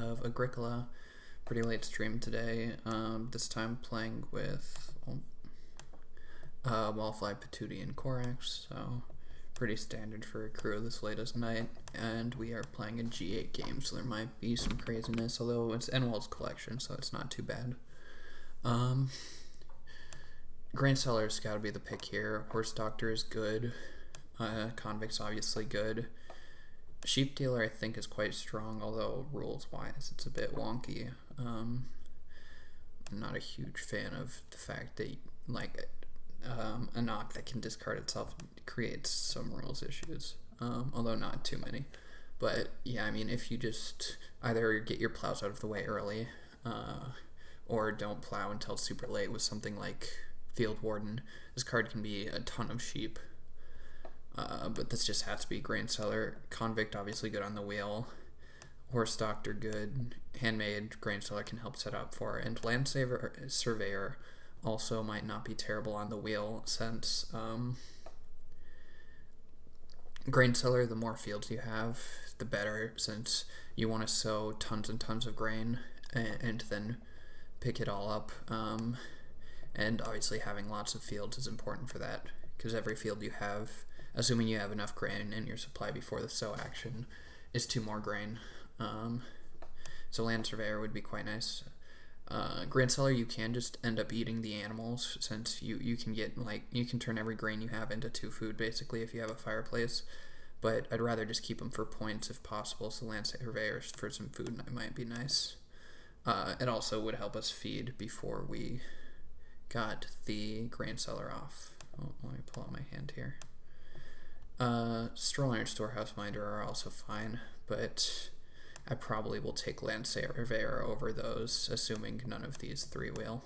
of Agricola. Pretty late stream today. This time playing with Wallfly, Patootie, and Corax, so pretty standard for a crew this late as night. And we are playing a G8 game, so there might be some craziness, although it's Enwell's collection, so it's not too bad. Grainseller's got to be the pick here. Horse Doctor is good. Convict's obviously good. Sheep Dealer I think is quite strong, although rules-wise it's a bit wonky. I'm not a huge fan of the fact that a knock that can discard itself creates some rules issues, although not too many. But yeah, I mean, if you just either get your plows out of the way early, or don't plow until super late with something like Field Warden, this card can be a ton of sheep. But this just has to be Grainseller. Convict obviously good on the wheel. Horse Doctor good. Handmade, Grainseller can help set up for. And Land Surveyor also might not be terrible on the wheel, since Grainseller, the more fields you have, the better, since you want to sow tons and tons of grain and then pick it all up. And obviously having lots of fields is important for that, because every field you have, assuming you have enough grain in your supply before the sow action, is 2 more grain. So Land Surveyor would be quite nice. Grainseller, you can just end up eating the animals, since you can get, you can turn every grain you have into 2 food, basically, if you have a fireplace. But I'd rather just keep them for points if possible, so Land Surveyor for some food might be nice. It also would help us feed before we got the Grainseller off. Oh, let me pull out my hand here. Stroller and Storehouse Minder are also fine, but I probably will take Land Surveyor over those, assuming none of these 3 will.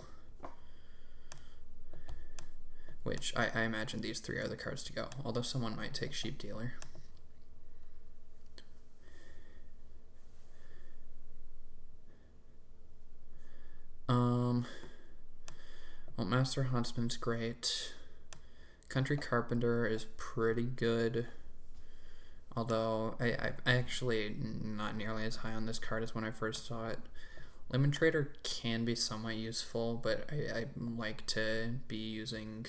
Which, I imagine these 3 are the cards to go, although someone might take Sheep Dealer. Well, Master Huntsman's great. Country Carpenter is pretty good, although I actually not nearly as high on this card as when I first saw it. Lemon Trader can be somewhat useful, but I like to be using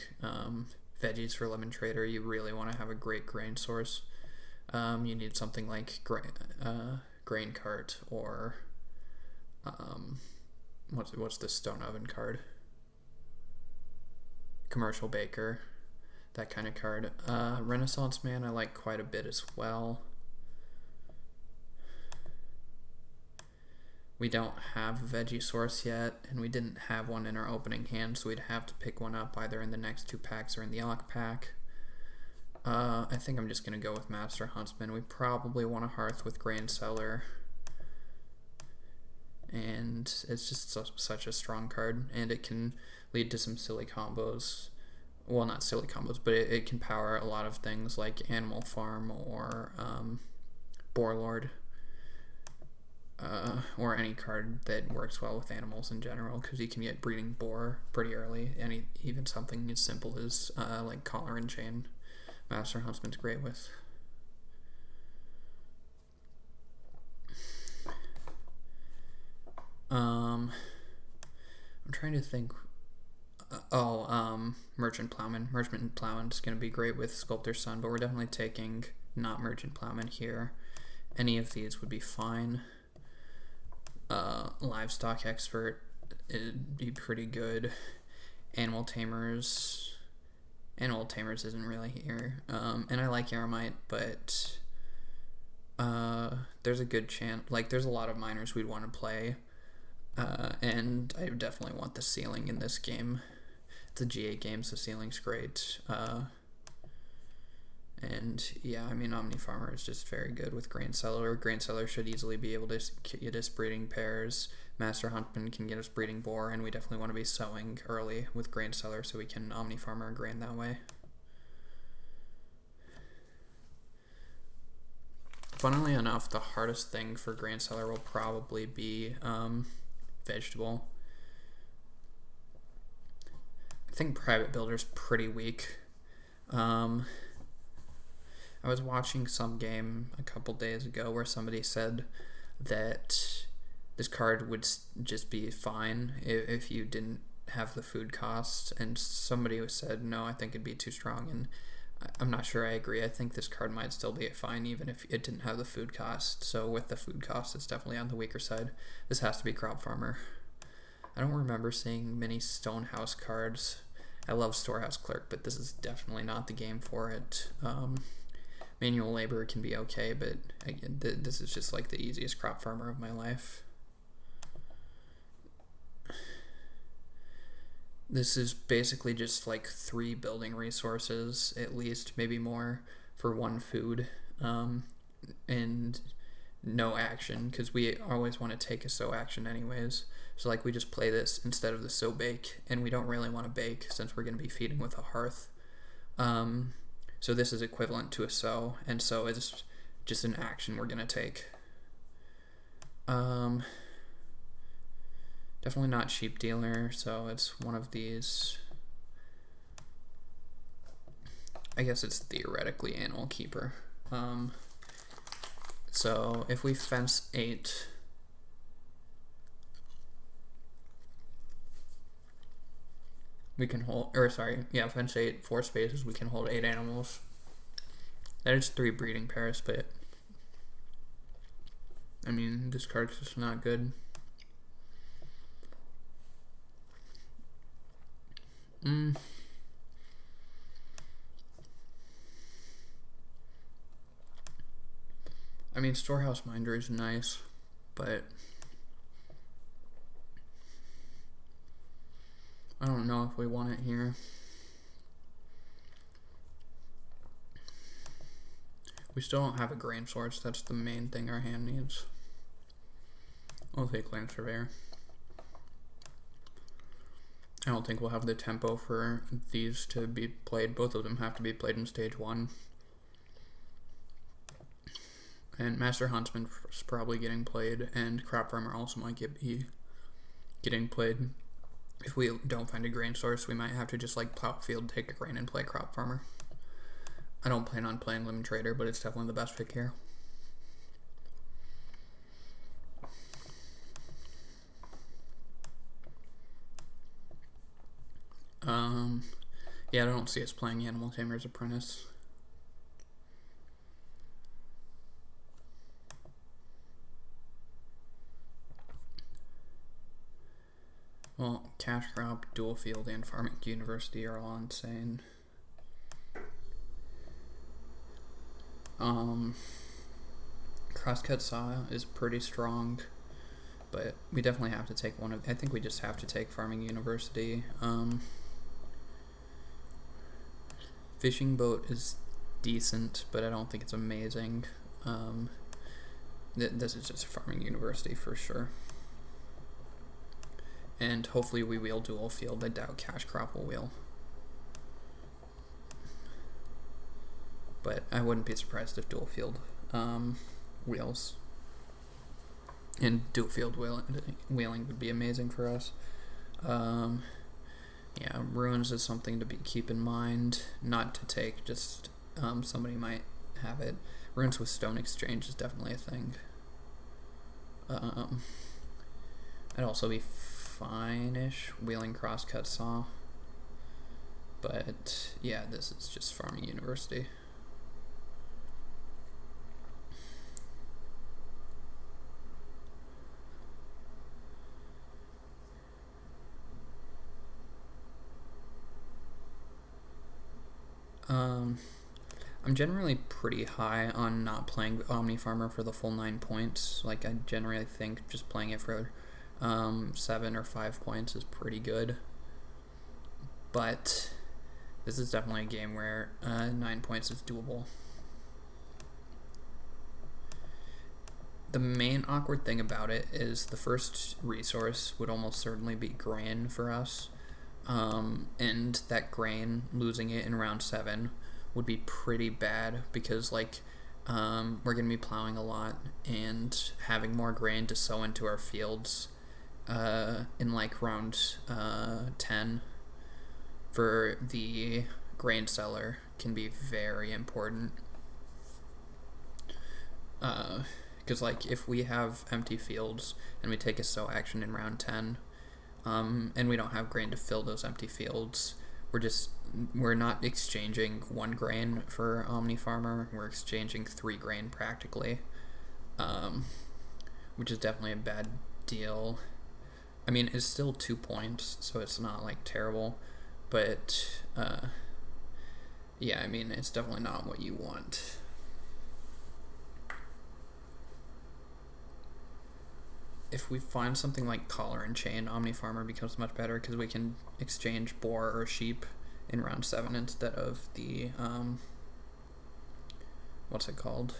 veggies for Lemon Trader. You really want to have a great grain source. You need something like Grain Cart, or what's the Stone Oven card? Commercial Baker. That kind of card. Renaissance Man I like quite a bit as well. We don't have a veggie source yet, and we didn't have one in our opening hand, so we'd have to pick one up either in the next 2 packs or in the Elk pack. I think I'm just going to go with Master Huntsman. We probably want a Hearth with Grainseller, and it's just such a strong card, and it can lead to some silly combos. Well, not silly combos, but it can power a lot of things like Animal Farm or Boarlord, or any card that works well with animals in general, because you can get Breeding Boar pretty early, and even something as simple as like Collar and Chain, Master Huntsman's great with. I'm trying to think. Merchant Plowman. Merchant Plowman's going to be great with Sculptor's Son, but we're definitely taking not Merchant Plowman here. Any of these would be fine. Livestock Expert, it'd be pretty good. Animal Tamers isn't really here. And I like Eremite, but there's a good chance, there's a lot of miners we'd want to play. And I definitely want the ceiling in this game. It's a G8 game, so ceiling's great. And yeah, I mean, Omni Farmer is just very good with Grainseller. Grainseller should easily be able to get us breeding pairs. Master Huntsman can get us Breeding Boar, and we definitely want to be sowing early with Grainseller so we can Omni Farmer grain that way. Funnily enough, the hardest thing for Grainseller will probably be vegetable. I think Private Builder's pretty weak. I was watching some game a couple days ago where somebody said that this card would just be fine if you didn't have the food cost. And somebody said, no, I think it'd be too strong. And I'm not sure I agree. I think this card might still be fine even if it didn't have the food cost. So with the food cost, it's definitely on the weaker side. This has to be Crop Farmer. I don't remember seeing many Stonehouse cards. I love Storehouse Clerk, but this is definitely not the game for it. Manual Labor can be okay, but again, this is just like the easiest Crop Farmer of my life. This is basically just like 3 building resources, at least, maybe more, for 1 food, and no action, because we always want to take a sow action anyways. So like we just play this instead of the sow bake, and we don't really want to bake since we're going to be feeding with a hearth. So this is equivalent to a sow, and sow is just an action we're going to take. Definitely not Sheep Dealer, so it's one of these. I guess it's theoretically Animal Keeper. So if we fence 8, we can hold, fence 8, 4 spaces, we can hold 8 animals. That is 3 breeding pairs, but I mean, this card's just not good. I mean, Storehouse Minder is nice, but I don't know if we want it here. We still don't have a grain source. That's the main thing our hand needs. I'll take Land Surveyor. I don't think we'll have the tempo for these to be played. Both of them have to be played in stage 1. And Master Huntsman is probably getting played, and Crop Farmer also might be getting played. If we don't find a grain source, we might have to just like plow a field, take a grain, and play Crop Farmer. I don't plan on playing Limit Trader, but it's definitely the best pick here. Yeah, I don't see us playing Animal Tamer's Apprentice. Well, Cash Crop, Dual Field, and Farming University are all insane. Crosscut Saw is pretty strong, but we definitely have to take one of. I think we just have to take Farming University. Fishing Boat is decent, but I don't think it's amazing. This is just Farming University for sure. And hopefully we wheel Dual Field. I doubt Cash Crop will wheel. But I wouldn't be surprised if Dual Field wheels. And Dual Field wheeling would be amazing for us. Yeah, Ruins is something to keep in mind. Not to take, just somebody might have it. Ruins with Stone Exchange is definitely a thing. I'd also be fine-ish wheeling Crosscut Saw. But yeah, this is just Farming University. I'm generally pretty high on not playing Omni Farmer for the full 9 points. Like, I generally think just playing it for 7 or 5 points is pretty good. But this is definitely a game where 9 points is doable. The main awkward thing about it is the first resource would almost certainly be grain for us. And that grain, losing it in round 7 would be pretty bad because like we're gonna be plowing a lot and having more grain to sow into our fields in like round 10 for the grain seller can be very important Because, like, if we have empty fields and we take a sow action in round 10, and we don't have grain to fill those empty fields, we're not exchanging 1 grain for Omni Farmer, we're exchanging 3 grain practically, which is definitely a bad deal. I mean, it's still 2 points, so it's not, like, terrible, but, yeah, I mean, it's definitely not what you want. If we find something like collar and chain, Omni Farmer becomes much better because we can exchange boar or sheep in round 7 instead of the, what's it called?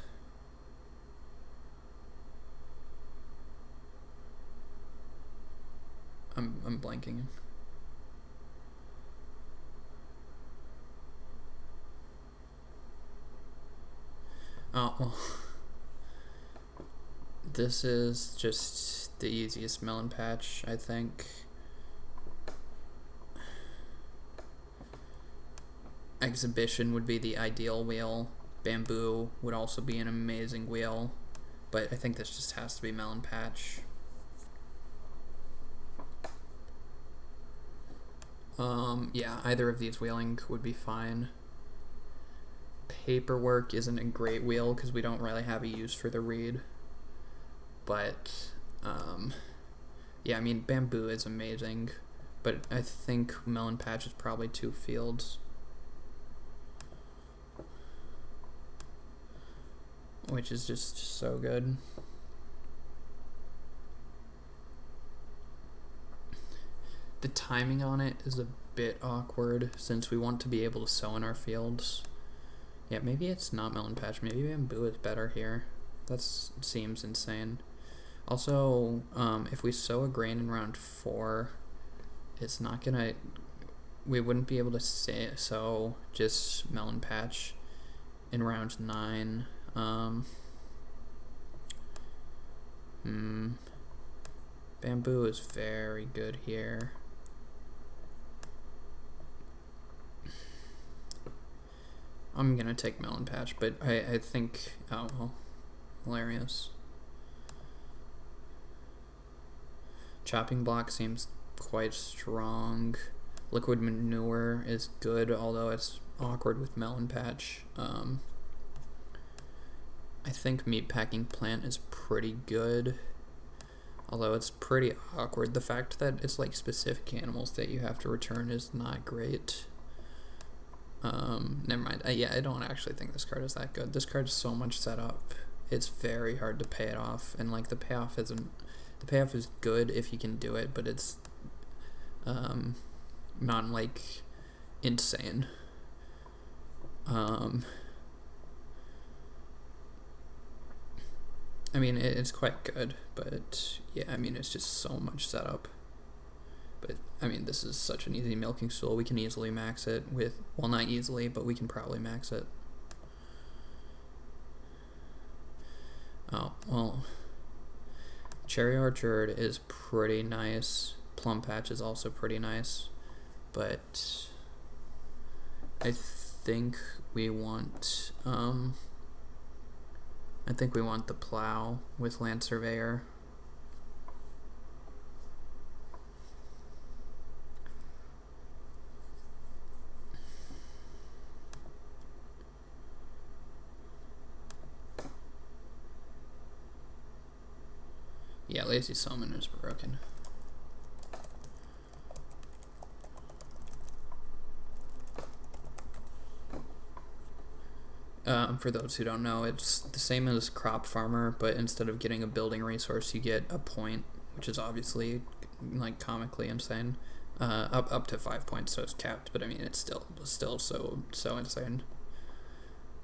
I'm blanking. Oh, well. This is just the easiest melon patch, I think. Exhibition would be the ideal wheel. Bamboo would also be an amazing wheel. But I think this just has to be melon patch. Yeah, either of these wheeling would be fine. Paperwork isn't a great wheel because we don't really have a use for the reed. But, yeah, I mean, bamboo is amazing, but I think melon patch is probably 2 fields. Which is just so good. The timing on it is a bit awkward since we want to be able to sow in our fields. Yeah, maybe it's not melon patch, maybe bamboo is better here. That seems insane. Also, if we sow a grain in round 4, it's not gonna... We wouldn't be able to sow just melon patch in round 9. Bamboo is very good here. I'm gonna take melon patch, but I think... Oh, well. Hilarious. Chopping block seems quite strong. Liquid manure is good, although it's awkward with melon patch. I think meatpacking plant is pretty good, although it's pretty awkward. The fact that it's like specific animals that you have to return is not great. Never mind. Yeah, I don't actually think this card is that good. This card is so much setup. It's very hard to pay it off, and like the payoff is good if you can do it, but it's not like insane. I mean, it's quite good, but yeah, I mean, it's just so much setup. But I mean, this is such an easy milking stool. We can easily max it with, well, not easily, but we can probably max it. Oh, well, Cherry Orchard is pretty nice. Plum Patch is also pretty nice, but I think we want the plow with Land Surveyor. Yeah, Lazy Salmon is broken. For those who don't know, it's the same as Crop Farmer, but instead of getting a building resource, you get a point, which is obviously like comically insane. Up to 5 points, so it's capped, but I mean it's still so insane.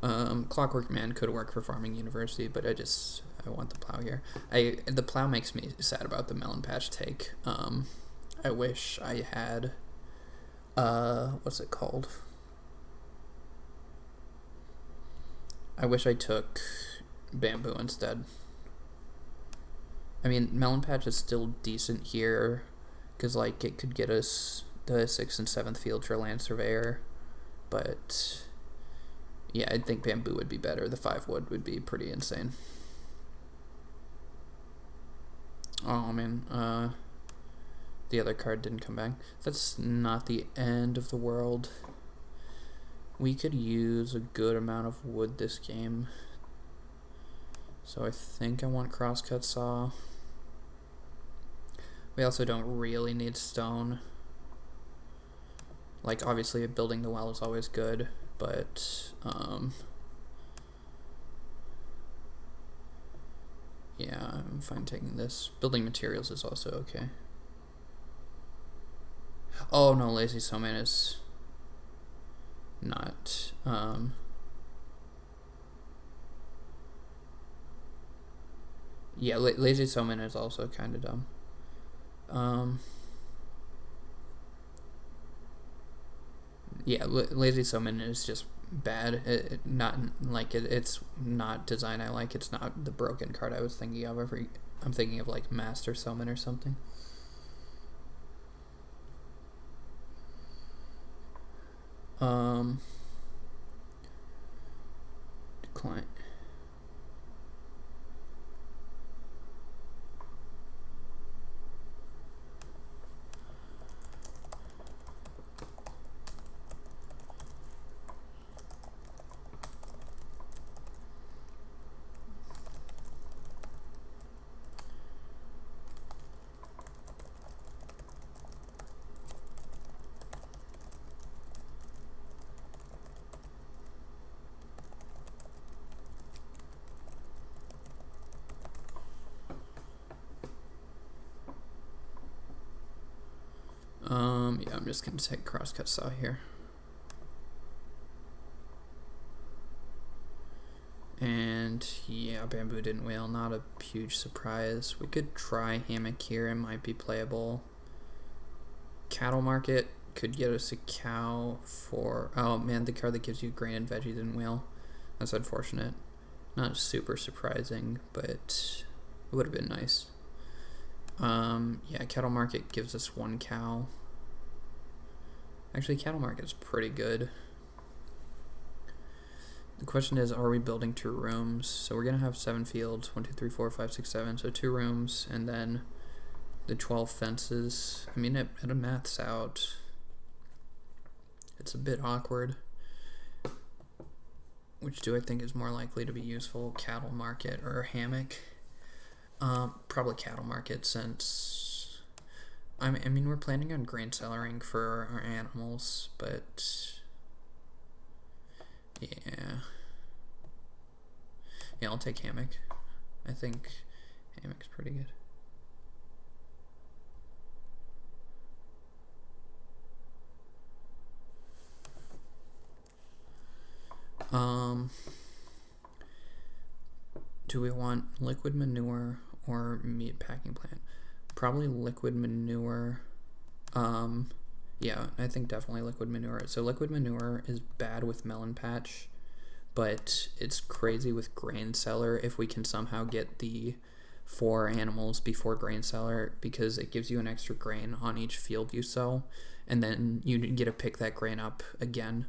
Clockwork Man could work for Farming University, but I want the plow here. The plow makes me sad about the melon patch take. I wish I had what's it called? I wish I took bamboo instead. I mean, melon patch is still decent here, because like it could get us the 6th and 7th field for Land Surveyor, but yeah, I think bamboo would be better. The 5 wood would be pretty insane. Oh man, the other card didn't come back. That's not the end of the world. We could use a good amount of wood this game. So I think I want crosscut saw. We also don't really need stone. Like, obviously building the well is always good, but yeah, I'm fine taking this. Building materials is also okay. Oh no, lazy snowman is not yeah, lazy snowman is also kind of dumb. Yeah, lazy summon is just bad. It's not design I like. It's not the broken card I was thinking of. I'm thinking of like master summon or something. Decline. Yeah, I'm just gonna take crosscut saw here. And yeah, bamboo didn't whale, not a huge surprise. We could try hammock here, it might be playable. Cattle market could get us a cow for, oh man, the card that gives you grain and veggie didn't whale. That's unfortunate. Not super surprising, but it would have been nice. Yeah, cattle market gives us 1 cow. Actually, cattle market's pretty good. The question is, are we building 2 rooms? So we're gonna have 7 fields, 1, 2, 3, 4, 5, 6, 7. So 2 rooms, and then the 12 fences. I mean, it maths out. It's a bit awkward. Which do I think is more likely to be useful, cattle market or hammock? Probably cattle market, since I mean we're planning on grain cellaring for our animals, but yeah, I'll take hammock. I think hammock's pretty good. Do we want liquid manure or meat packing plant? Probably liquid manure. Yeah, I think definitely liquid manure. So liquid manure is bad with melon patch, but it's crazy with grain cellar if we can somehow get the 4 animals before grain cellar, because it gives you an extra grain on each field you sow, and then you get to pick that grain up again.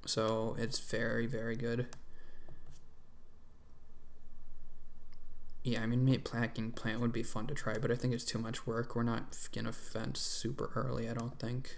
So it's very, very good. Yeah, I mean, meat packing plant would be fun to try, but I think it's too much work. We're not gonna fence super early, I don't think.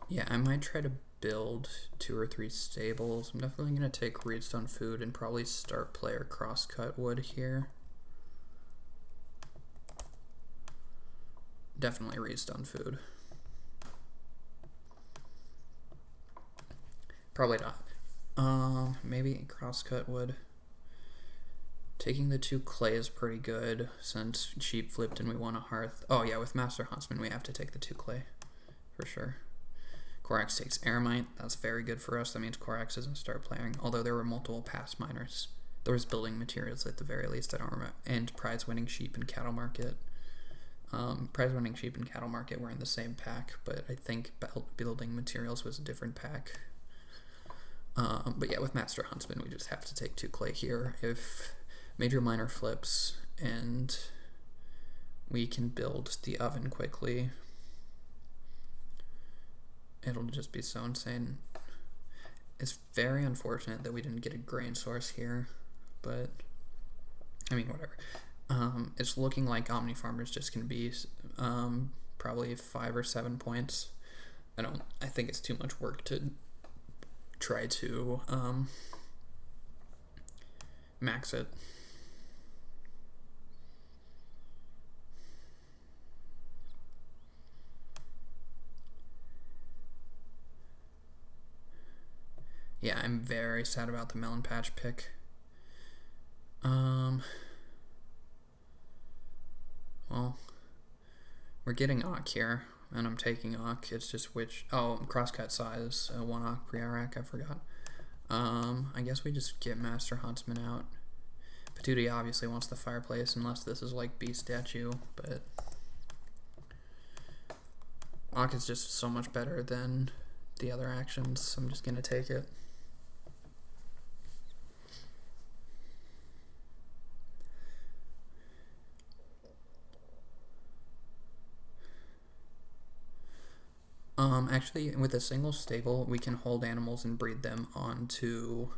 Yeah, I might try to build 2 or 3 stables. I'm definitely gonna take redstone food and probably start player crosscut wood here. Definitely redstone food. Probably not. Maybe crosscut wood. Taking the 2 clay is pretty good since sheep flipped and we want a hearth. Oh yeah, with Master Huntsman we have to take the 2 clay for sure. Corax takes Aramite. That's very good for us. That means Corax doesn't start playing. Although there were multiple past miners. There was building materials at the very least. I don't remember. And prize winning sheep and cattle market. Prize winning sheep and cattle market were in the same pack, but I think building materials was a different pack. But yeah, with Master Huntsman, we just have to take 2 clay here. If Major Minor flips and we can build the oven quickly, it'll just be so insane. It's very unfortunate that we didn't get a grain source here, but I mean, whatever. It's looking like Omni Farmer's just gonna be probably 5 or 7 points. I think it's too much work to try to max it. Yeah, I'm very sad about the Melon Patch pick. Well, we're getting Ock here, and I'm taking Ock. It's just which... Oh, Crosscut size, 1 Ock pre-Iraq, I forgot. I guess we just get Master Huntsman out. Patootie obviously wants the fireplace, unless this is like Beast Statue, but... Ock is just so much better than the other actions, so I'm just gonna take it. Actually, with a single stable, we can hold animals and breed them onto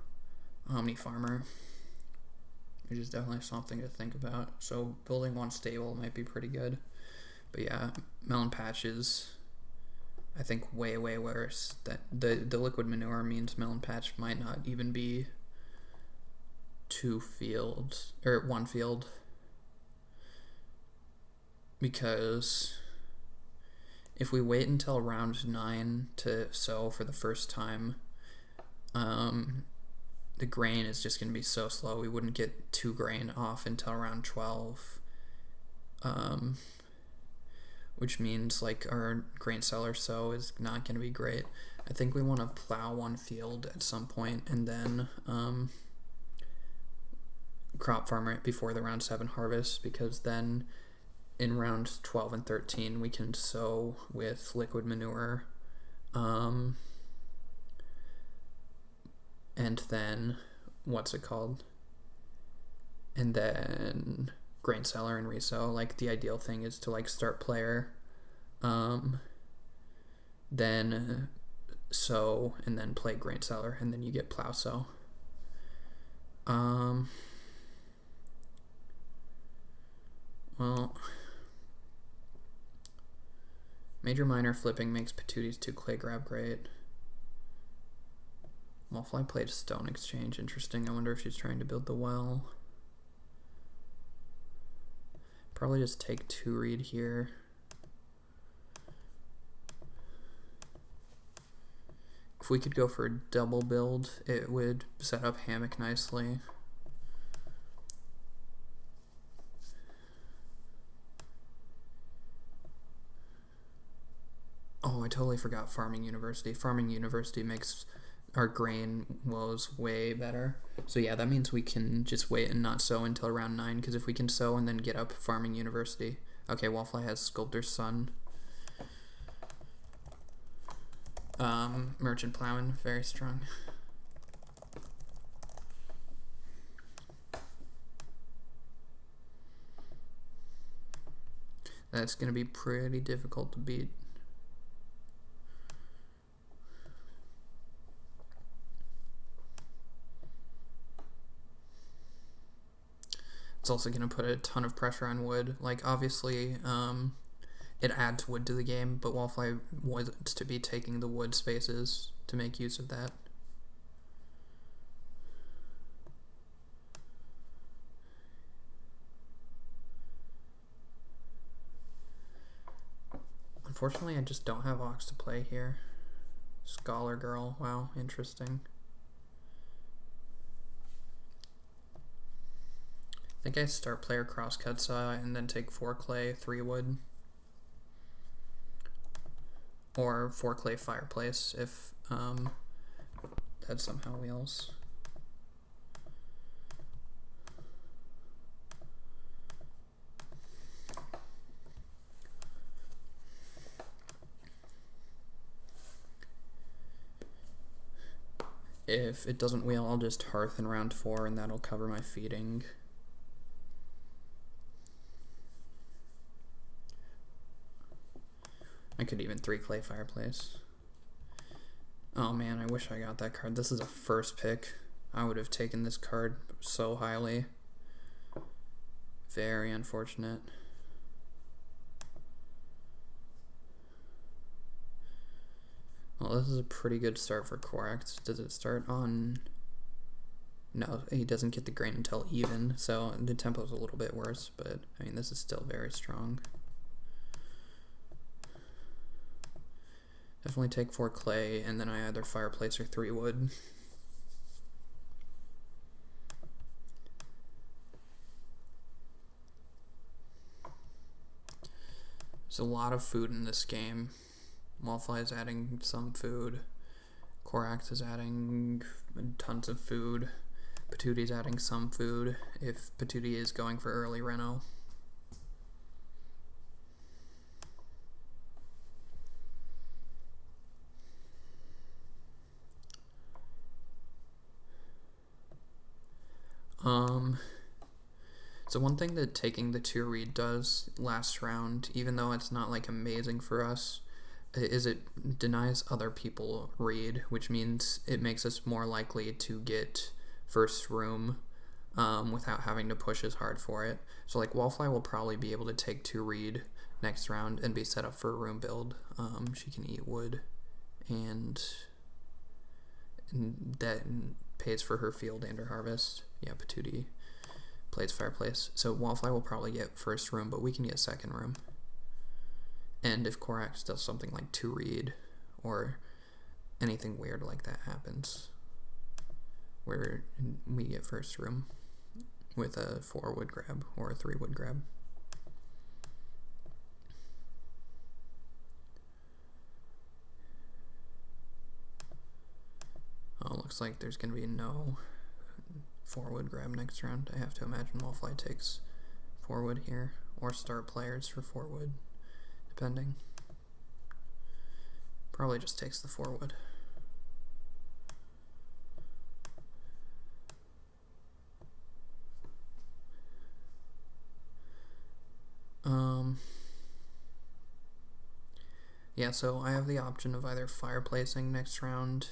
Omni Farmer, which is definitely something to think about. So building 1 stable might be pretty good. But yeah, Melon Patch is, I think, way worse. That the liquid manure means Melon Patch might not even be 2 fields, or 1 field. Because if we wait until round 9 to sow for the first time, the grain is just going to be so slow. We wouldn't get 2 grain off until around 12, which means like our grain cellar sow is not going to be great. I think we want to plow 1 field at some point and then crop farmer it before the round 7 harvest, because then in rounds 12 and 13 we can sow with liquid manure, and then and then grain cellar and resow. Like the ideal thing is to like start player, then sow, and then play grain cellar, and then you get plow sow. Well, Major Minor flipping makes Patootie's 2 clay grab great. Wallfly played Stone Exchange. Interesting. I wonder if she's trying to build the well. Probably just take 2 read here. If we could go for a double build, it would set up Hammock nicely. Oh, I totally forgot Farming University. Farming University makes our grain woes way better. So yeah, that means we can just wait and not sow until round 9, because if we can sow and then get up Farming University. Okay, Wallfly has Sculptor's Son. Merchant Plowman, very strong. That's going to be pretty difficult to beat. It's also going to put a ton of pressure on wood. Like, obviously, it adds wood to the game, but Wallfly wants to be taking the wood spaces to make use of that. Unfortunately, I just don't have Ox to play here. Scholar Girl, wow, interesting. I think I start player Crosscut Saw and then take 4 clay, 3 wood. Or 4 clay fireplace if that somehow wheels. If it doesn't wheel, I'll just hearth in round 4 and that'll cover my feeding. I could even 3 clay fireplace. Oh man, I wish I got that card. This is a first pick. I would have taken this card so highly. Very unfortunate. Well, this is a pretty good start for Korax. Does it start on... No, he doesn't get the grain until even, so the tempo's a little bit worse, but I mean, this is still very strong. Definitely take 4 clay, and then I either fireplace or 3 wood. There's a lot of food in this game. Wallfly is adding some food. Korax is adding tons of food. Patooty's adding some food, if Patooty is going for early reno. So one thing that taking the 2 read does last round, even though it's not like amazing for us, is it denies other people read, which means it makes us more likely to get first room without having to push as hard for it. So like Wallfly will probably be able to take 2 read next round and be set up for a room build. She can eat wood and that pays for her field and her harvest. Yeah, Patooty plays fireplace. So Wallfly will probably get first room, but we can get second room. And if Korax does something like 2 read or anything weird like that happens, where we get first room with a 4 wood grab or a 3 wood grab. Oh, looks like there's going to be no 4 wood grab next round. I have to imagine Wallfly takes 4 wood here, or start players for 4 wood, depending. Probably just takes the 4 wood. Yeah, so I have the option of either fireplacing next round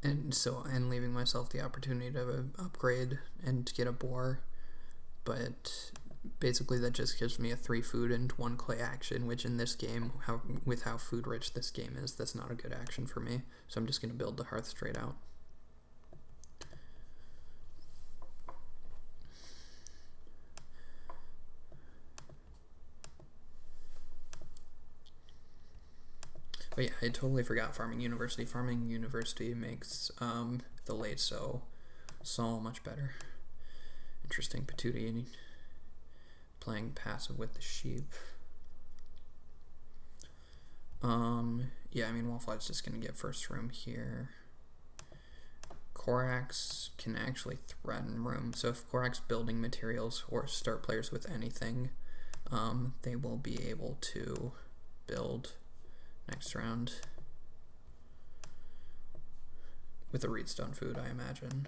and leaving myself the opportunity to upgrade and get a boar, but basically that just gives me a 3 food and 1 clay action, which in this game, with how food rich this game is, that's not a good action for me. So I'm just going to build the hearth straight out. But yeah, I totally forgot Farming University. Farming University makes the late so much better. Interesting. Patooty playing passive with the sheep. Yeah, I mean, Wallfly's just going to get first room here. Korax can actually threaten room. So if Korax building materials or start players with anything, they will be able to build next round with a reedstone food, I imagine.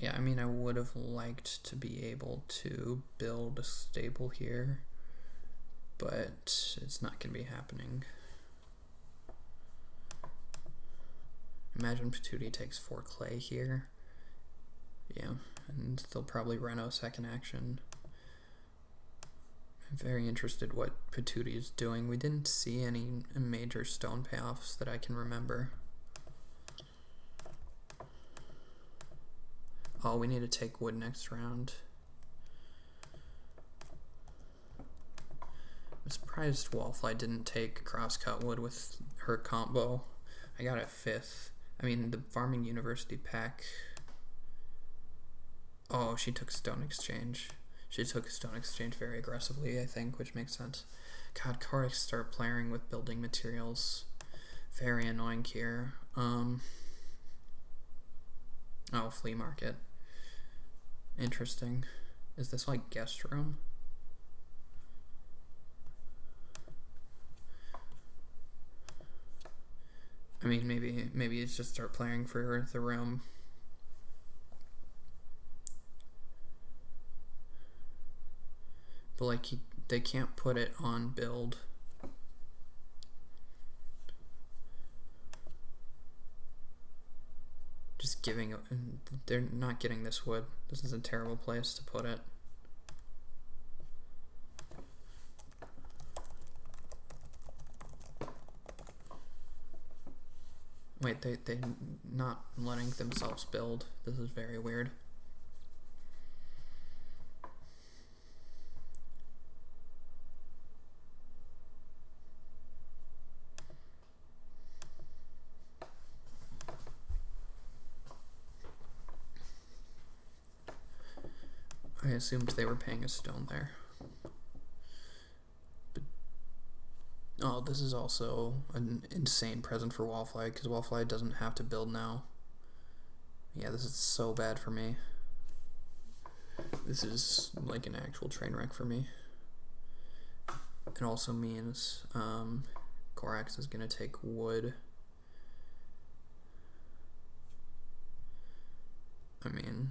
Yeah, I mean, I would have liked to be able to build a stable here, but it's not going to be happening. Imagine Patooty takes 4 clay here. Yeah, and they'll probably reno second action. I'm very interested what Patooty is doing. We didn't see any major stone payoffs that I can remember. Oh, we need to take wood next round. I'm surprised Wallfly didn't take crosscut wood with her combo. I got it 5th. I mean, the Farming University pack. Oh, she took Stone Exchange. She took Stone Exchange very aggressively, I think, which makes sense. God, Korax start playing with building materials. Very annoying here. Oh, flea market. Interesting. Is this like guest room? I mean, maybe it's just start playing for the room. But like they can't put it on build. Just giving, they're not getting this wood. This is a terrible place to put it. Wait, they not letting themselves build. This is very weird. I assumed they were paying a stone there. But, oh, this is also an insane present for Wallfly, because Wallfly doesn't have to build now. Yeah, this is so bad for me. This is like an actual train wreck for me. It also means Corax is going to take wood. I mean...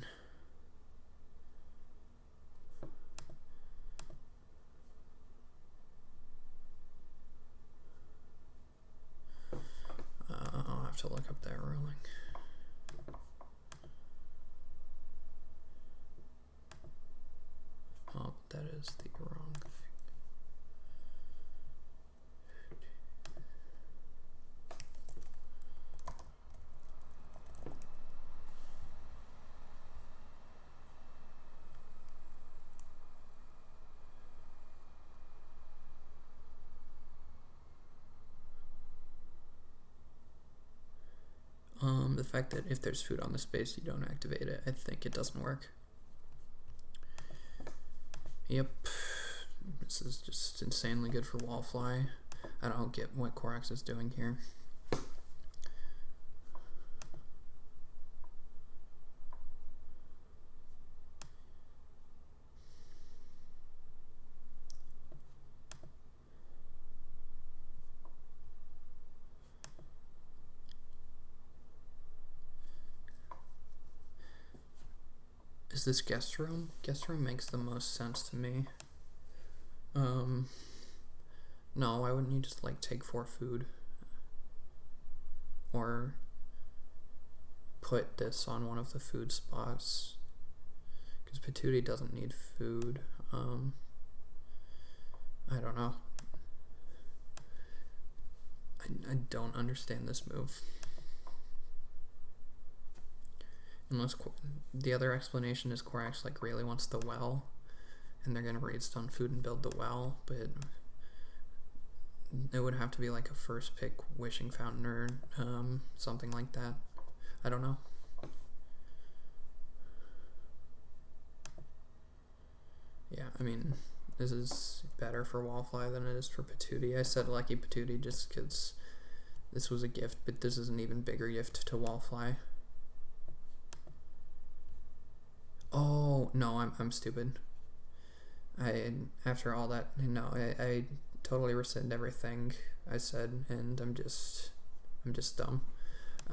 I'll have to look up that ruling. Oh, that is the wrong thing. The fact that if there's food on the space, you don't activate it, I think it doesn't work. Yep. This is just insanely good for Wallfly. I don't get what Corax is doing here. Is this guest room? Guest room makes the most sense to me. No, why wouldn't you just like take 4 food? Or put this on one of the food spots. Because Patootie doesn't need food. I don't know. I don't understand this move. Unless the other explanation is Corax like really wants the well, and they're gonna raid stone food and build the well, but it would have to be like a first pick wishing fountain or something like that. I don't know. Yeah, I mean, this is better for Wallfly than it is for Patootie. I said Lucky Patootie just because this was a gift, but this is an even bigger gift to Wallfly. Oh no, I'm stupid. After all that, no, I totally rescind everything I said, and I'm just dumb.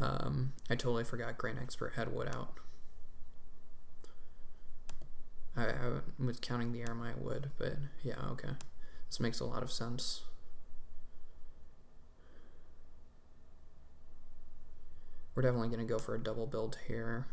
I totally forgot Grain Expert had wood out. I was counting the Eremite wood, but yeah, okay. This makes a lot of sense. We're definitely gonna go for a double build here.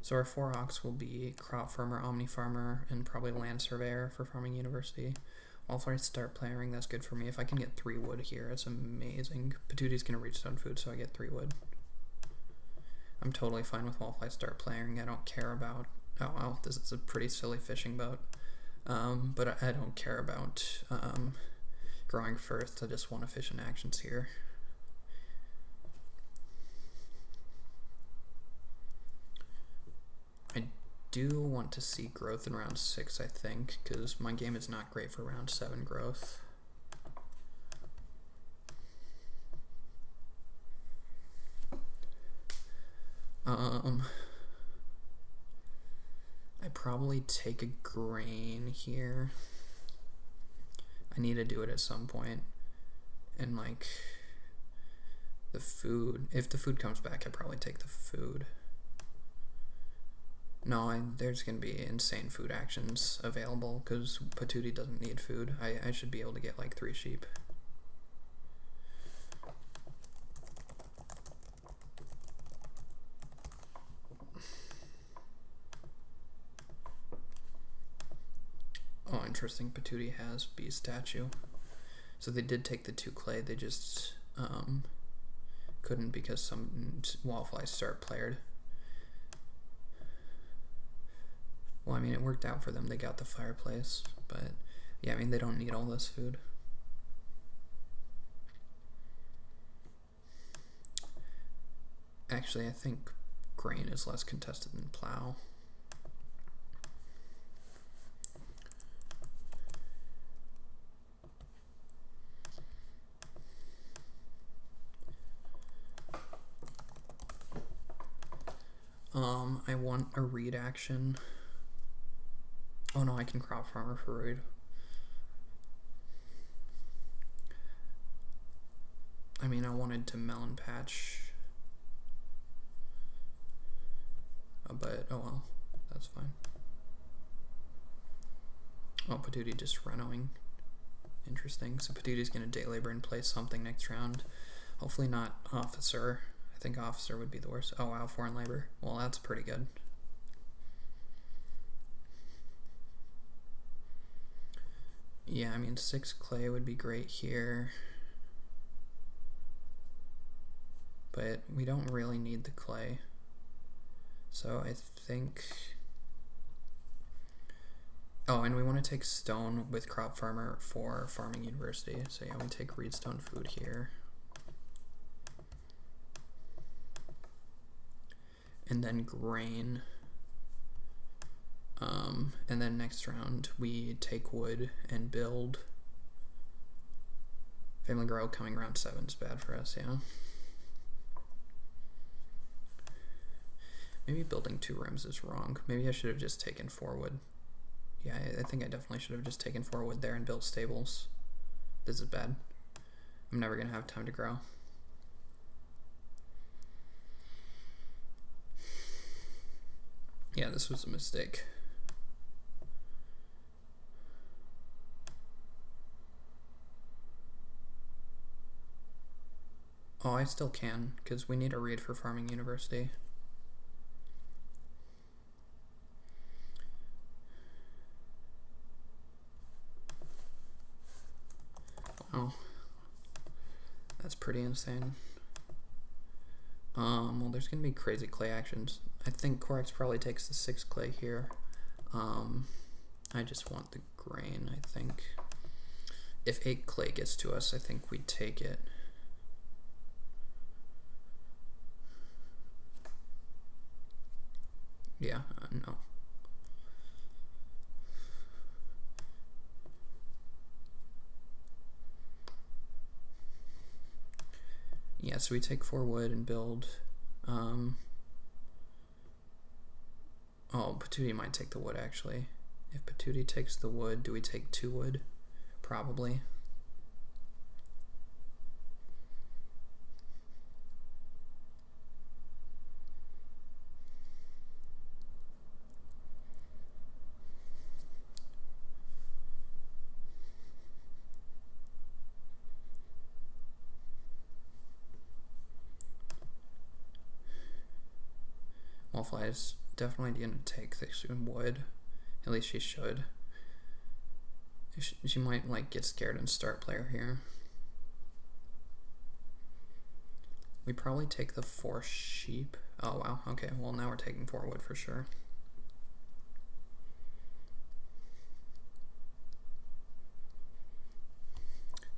So our 4 ox will be Crop Farmer, Omni Farmer, and probably Land Surveyor for Farming University. If I start playing, that's good for me. If I can get 3 wood here, it's amazing. Patootie's gonna reach stone food, so I get 3 wood. I'm totally fine with Wallfly start playing. I don't care about... Oh, well, this is a pretty silly fishing boat. But I don't care about growing first. I just want efficient actions here. do want to see growth in round 6, I think, because my game is not great for round 7 growth. I probably take a grain here. I need to do it at some point. And like the food, if the food comes back, I probably take the food. No, there's going to be insane food actions available because Patootie doesn't need food. I should be able to get like 3 sheep. Oh, interesting. Patootie has bee statue. So they did take the 2 clay. They just couldn't because some wallflies start playered. Well, I mean, it worked out for them. They got the fireplace, but yeah, I mean, they don't need all this food. Actually, I think grain is less contested than plow. I want a reed action. Oh no, I can crop farmer for reed. I mean, I wanted to melon patch, but oh well, that's fine. Oh, Patootie just renoing. Interesting. So Patootie's gonna day labor and play something next round. Hopefully not officer. I think officer would be the worst. Oh wow, foreign labor. Well, that's pretty good. Yeah, I mean 6 clay would be great here. But we don't really need the clay. So I think... Oh, and we want to take stone with crop farmer for farming university. So yeah, we take reedstone food here. And then grain. And then next round we take wood and build. Family grow coming round 7 is bad for us, yeah. Maybe building 2 rooms is wrong. Maybe I should have just taken 4 wood. Yeah, I think I definitely should have just taken 4 wood there and built stables. This is bad. I'm never gonna have time to grow. Yeah, this was a mistake. Oh, I still can, because we need a reed for farming university. Oh, that's pretty insane. Well, there's gonna be crazy clay actions. I think Corax probably takes the 6 clay here. I just want the grain, I think. If 8 clay gets to us, I think we take it. Yeah, no. Yeah, so we take 4 wood and build. Oh, Patootie might take the wood, actually. If Patootie takes the wood, do we take 2 wood? Probably. Wallfly is definitely going to take this wood. At least she should. She might like get scared and start player here. We probably take the 4 sheep. Oh wow, okay, well now we're taking 4 wood for sure.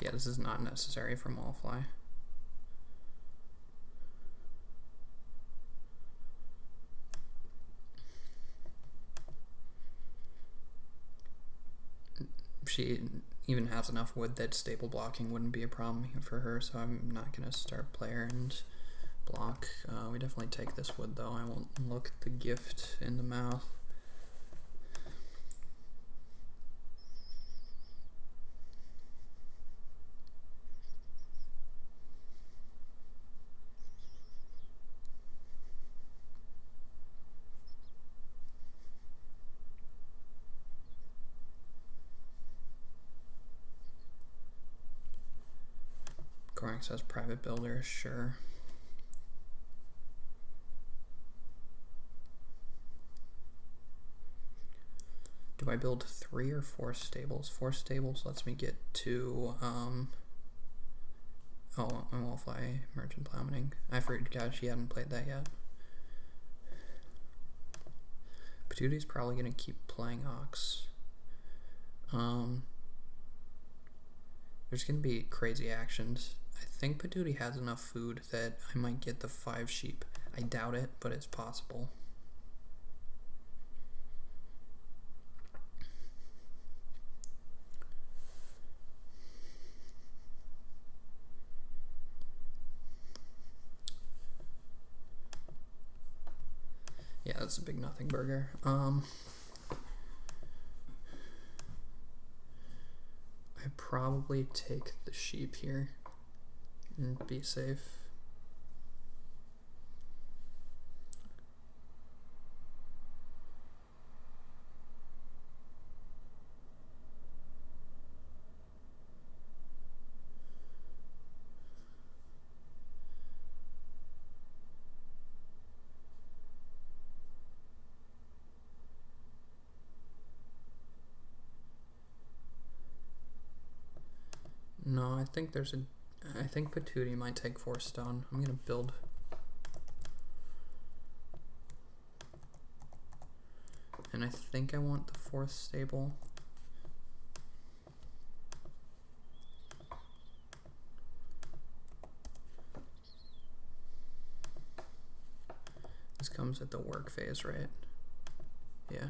Yeah, this is not necessary from Wallfly. she even has enough wood that stable blocking wouldn't be a problem for her, so I'm not going to start player and block. We definitely take this wood though. I won't look the gift in the mouth. Corax has private builder, sure. Do I build 3 or 4 stables? 4 stables lets me get to, oh, Wallfly Merchant Plowmaning. I forgot she hadn't played that yet. Patooty's probably going to keep playing Ox. There's going to be crazy actions. I think Patooty has enough food that I might get the 5 sheep. I doubt it, but it's possible. Yeah, that's a big nothing burger. I probably take the sheep here and be safe. No, I think I think Patooty might take 4 stone. I'm gonna build. And I think I want the 4th stable. This comes at the work phase, right? Yeah.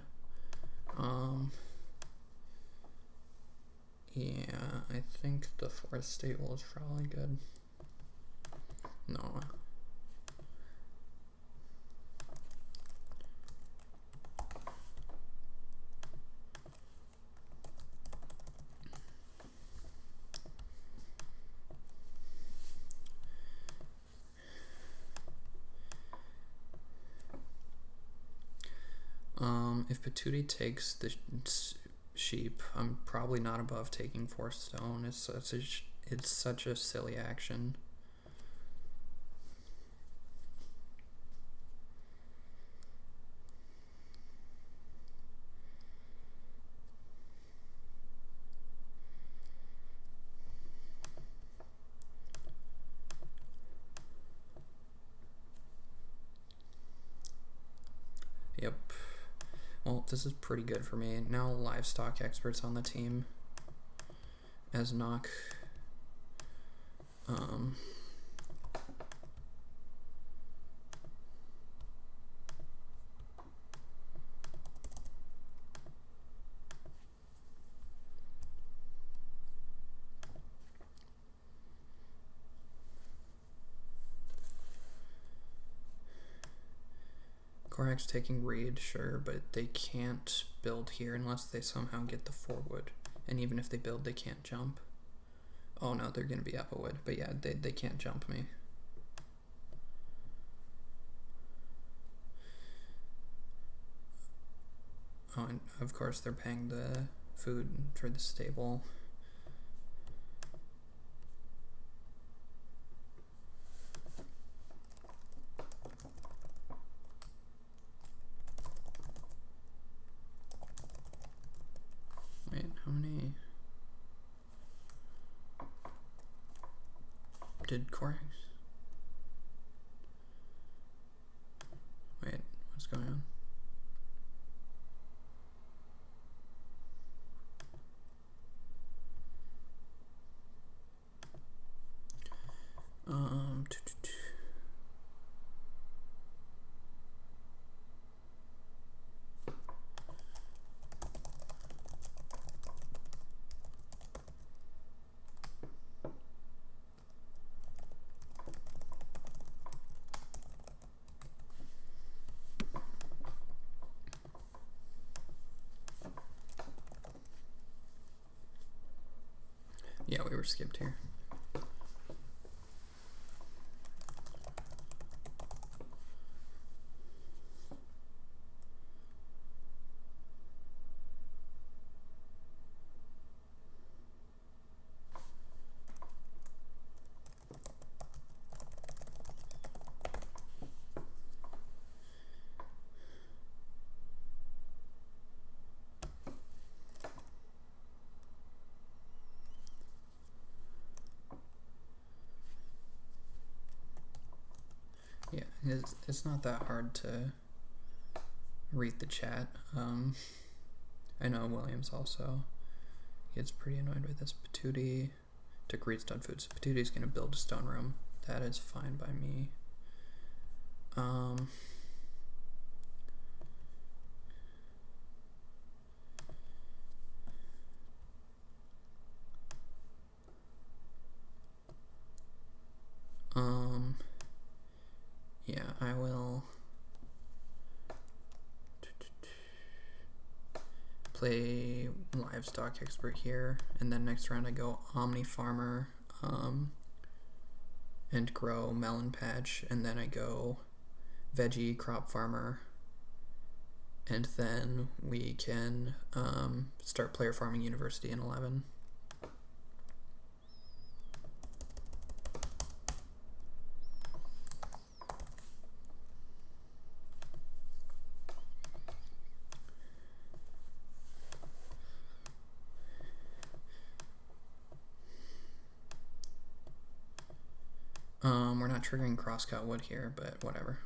Yeah, I think the 4th stable is probably good. No. If Patooty takes the sheep, I'm probably not above taking 4 stone. It's such a silly action. Yep. Well, this is pretty good for me. Now livestock experts on the team. As Knock. Corax taking Reed, sure, but they can't build here unless they somehow get the 4 wood. And even if they build, they can't jump. Oh no, they're gonna be up a wood, but yeah, they can't jump me. Oh, and of course they're paying the food for the stable. Wait, how many did Corax? Wait, what's going on? were skipped here. Yeah, it's not that hard to read the chat. I know Williams also gets pretty annoyed with this. Patootie took Redstone food, so Patootie's gonna build a stone room. That is fine by me. Yeah, I will play livestock expert here, and then next round I go Omni Farmer, and grow melon patch, and then I go veggie crop farmer, and then we can start player farming university in 11. We're not triggering crosscut wood here, but whatever.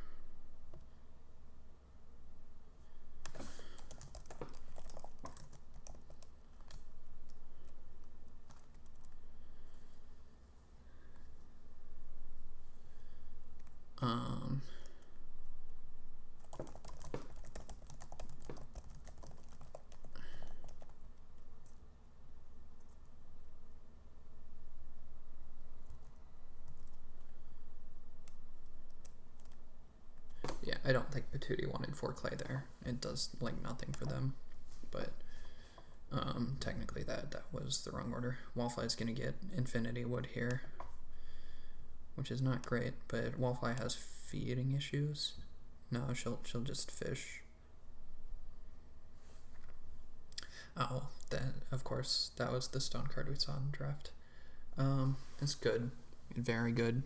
Yeah, I don't think Patootie wanted 4 clay there. It does like nothing for them, but technically that was the wrong order. Wallfly's gonna get infinity wood here, which is not great, but Wallfly has feeding issues. No, she'll just fish. Oh, that of course that was the stone card we saw in the draft. It's good, very good.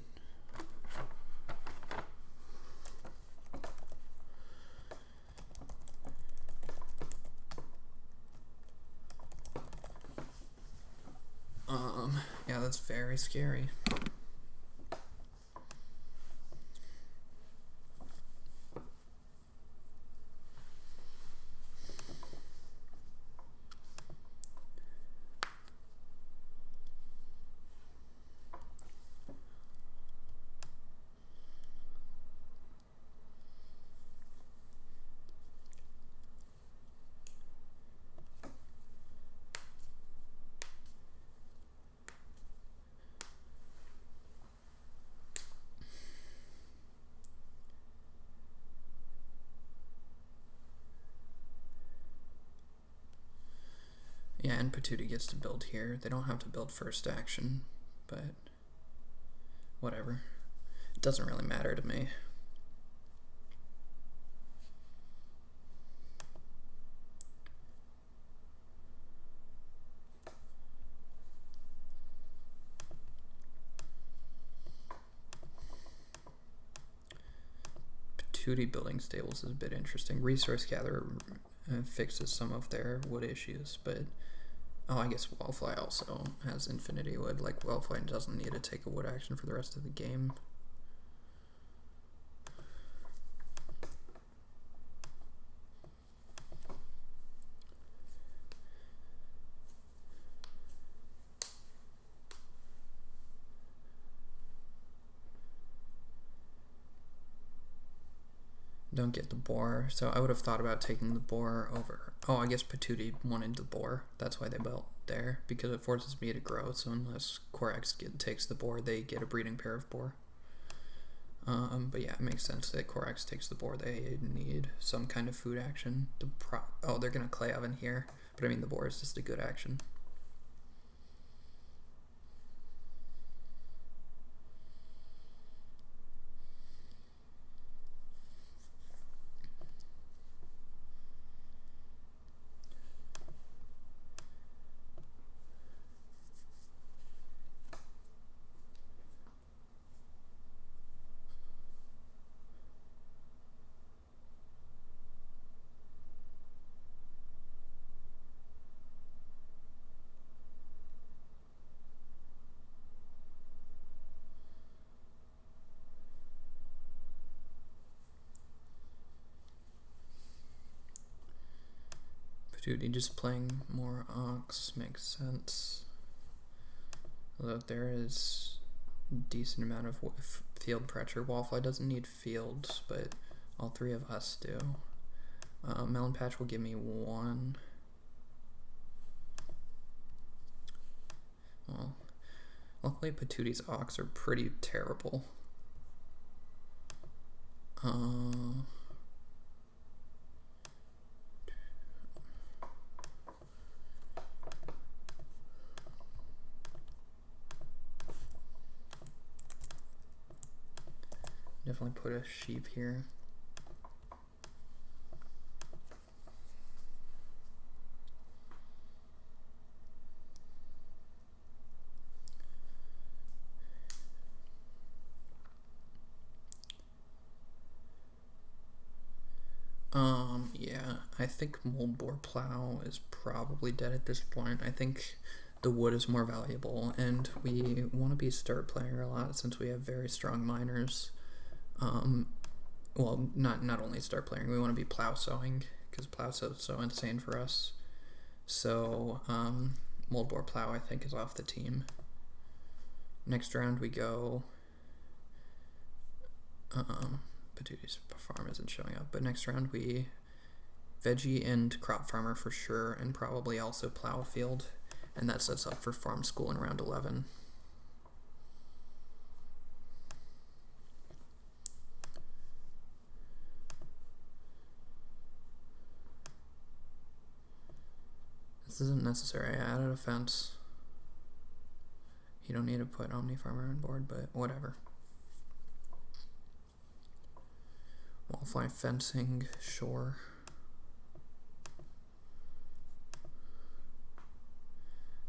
Yeah, that's very scary. Yeah, and Patootie gets to build here. They don't have to build first action, but whatever. It doesn't really matter to me. Patootie building stables is a bit interesting. Resource Gatherer fixes some of their wood issues, but oh, I guess Wallfly also has infinity wood. Like, Wallfly doesn't need to take a wood action for the rest of the game. Don't get the boar, so I would have thought about taking the boar over. Oh, I guess Patootie wanted the boar. That's why they built there, because it forces me to grow. So unless Corax takes the boar, they get a breeding pair of boar. But yeah, it makes sense that Corax takes the boar. They need some kind of food action. Oh, they're gonna clay oven here, but I mean the boar is just a good action. Patootie just playing more Ox makes sense. Although there is a decent amount of field pressure. Wallfly doesn't need fields, but all three of us do. Melon Patch will give me 1. Well, luckily Patootie's Ox are pretty terrible. Definitely put a sheep here. Yeah, I think Moldboar Plow is probably dead at this point. I think the wood is more valuable, and we want to be start player a lot since we have very strong miners. Well, not only start playing, we want to be plow sowing, because plow sow is so insane for us. So, Moldboar Plow, I think, is off the team. Next round we go... Patootie's farm isn't showing up, but next round we veggie and crop farmer for sure, and probably also plow field, and that sets up for farm school in round 11. This isn't necessary. I added a fence. You don't need to put Omni Farmer on board, but whatever. Wallfly fencing, sure.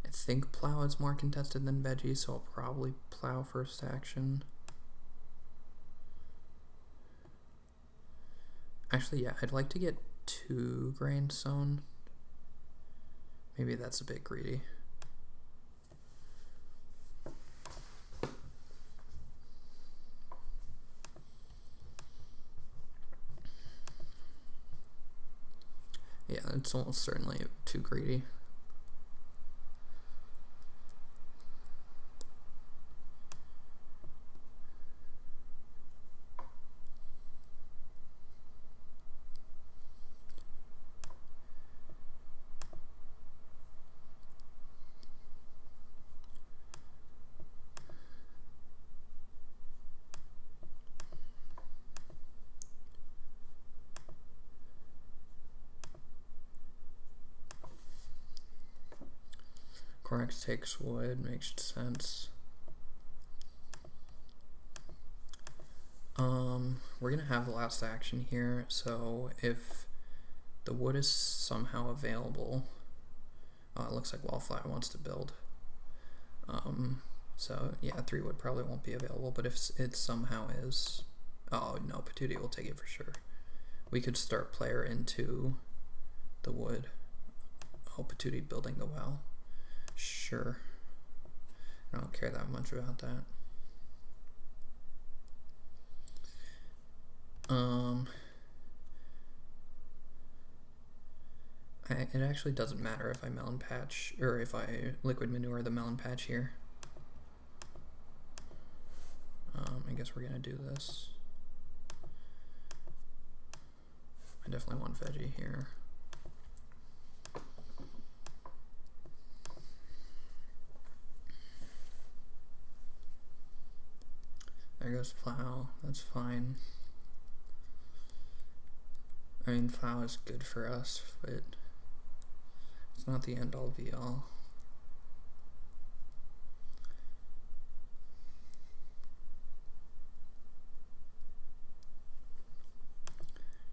I think plow is more contested than veggie, so I'll probably plow first action. Actually, yeah, I'd like to get 2 grain sown. Maybe that's a bit greedy. Yeah, it's almost certainly too greedy. Corax takes wood, makes sense. We're gonna have the last action here, so if the wood is somehow available, it looks like Wallfly wants to build. So yeah, 3 wood probably won't be available, but if it somehow is, oh no, Patootie will take it for sure. We could start player into the wood. Oh, Patootie building the well. Sure. I don't care that much about that. It actually doesn't matter if I melon patch, or if I liquid manure the melon patch here. I guess we're gonna do this. I definitely want veggie here. There goes plow, that's fine. I mean, plow is good for us, but it's not the end all be all.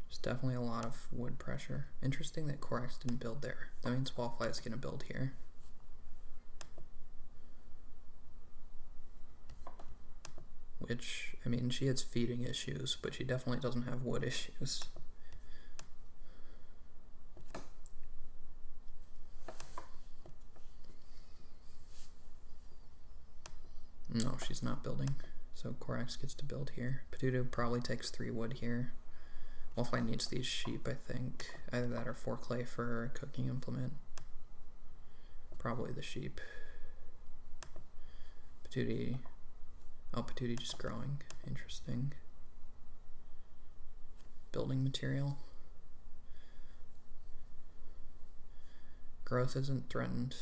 There's definitely a lot of wood pressure. Interesting that Corax didn't build there. That means Wallfly is going to build here. Which, I mean, she has feeding issues, but she definitely doesn't have wood issues. No, she's not building. So Corax gets to build here. Patootie probably takes 3 wood here. Wallfly needs these sheep, I think. Either that or 4 clay for a cooking implement. Probably the sheep. Patootie. Oh, Patootie just growing. Interesting. Building material. Growth isn't threatened.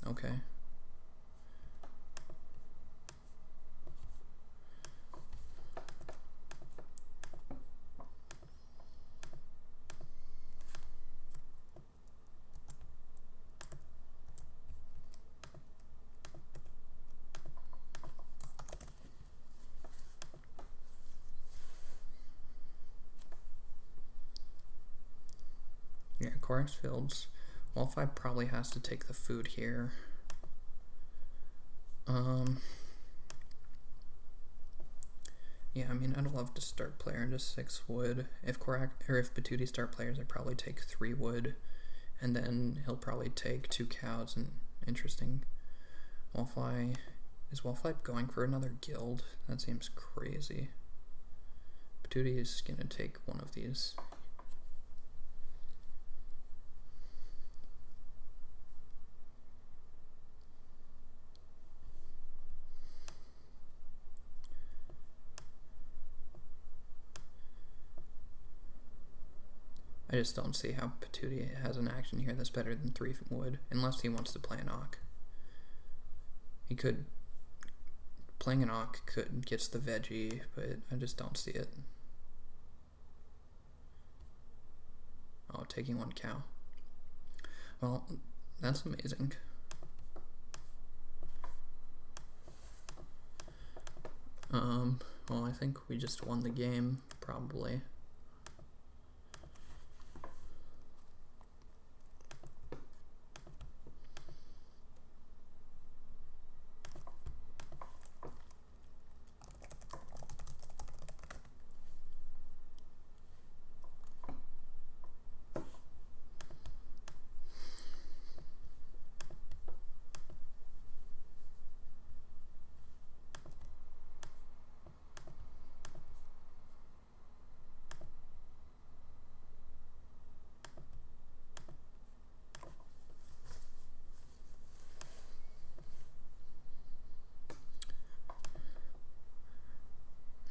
Okay. Yeah, Corax Fields. Wallfly probably has to take the food here. Yeah, I mean, I'd love to start player into 6 wood. If Patootie start players, I'd probably take 3 wood, and then he'll probably take 2 cows. And interesting. Wallfly. Is Wallfly going for another guild? That seems crazy. Patootie is gonna take one of these. I just don't see how Patootie has an action here that's better than 3 wood, unless he wants to play an Ock. He could. Playing an Ock gets the veggie, but I just don't see it. Oh, taking 1 cow. Well, that's amazing. Well, I think we just won the game, probably.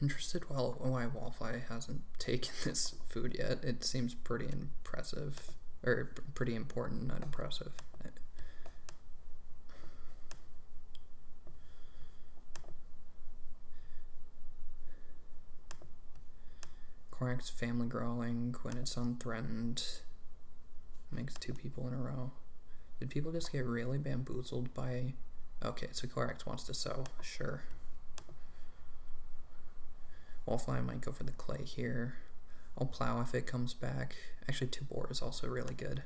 Interested why Wallfly hasn't taken this food yet. It seems pretty impressive. Or pretty important, not impressive. Corax family growing when it's unthreatened. Makes 2 people in a row. Did people just get really bamboozled by... Okay, so Corax wants to sow. Sure. Wallfly might go for the clay here. I'll plow if it comes back. Actually, 2 boar is also really good.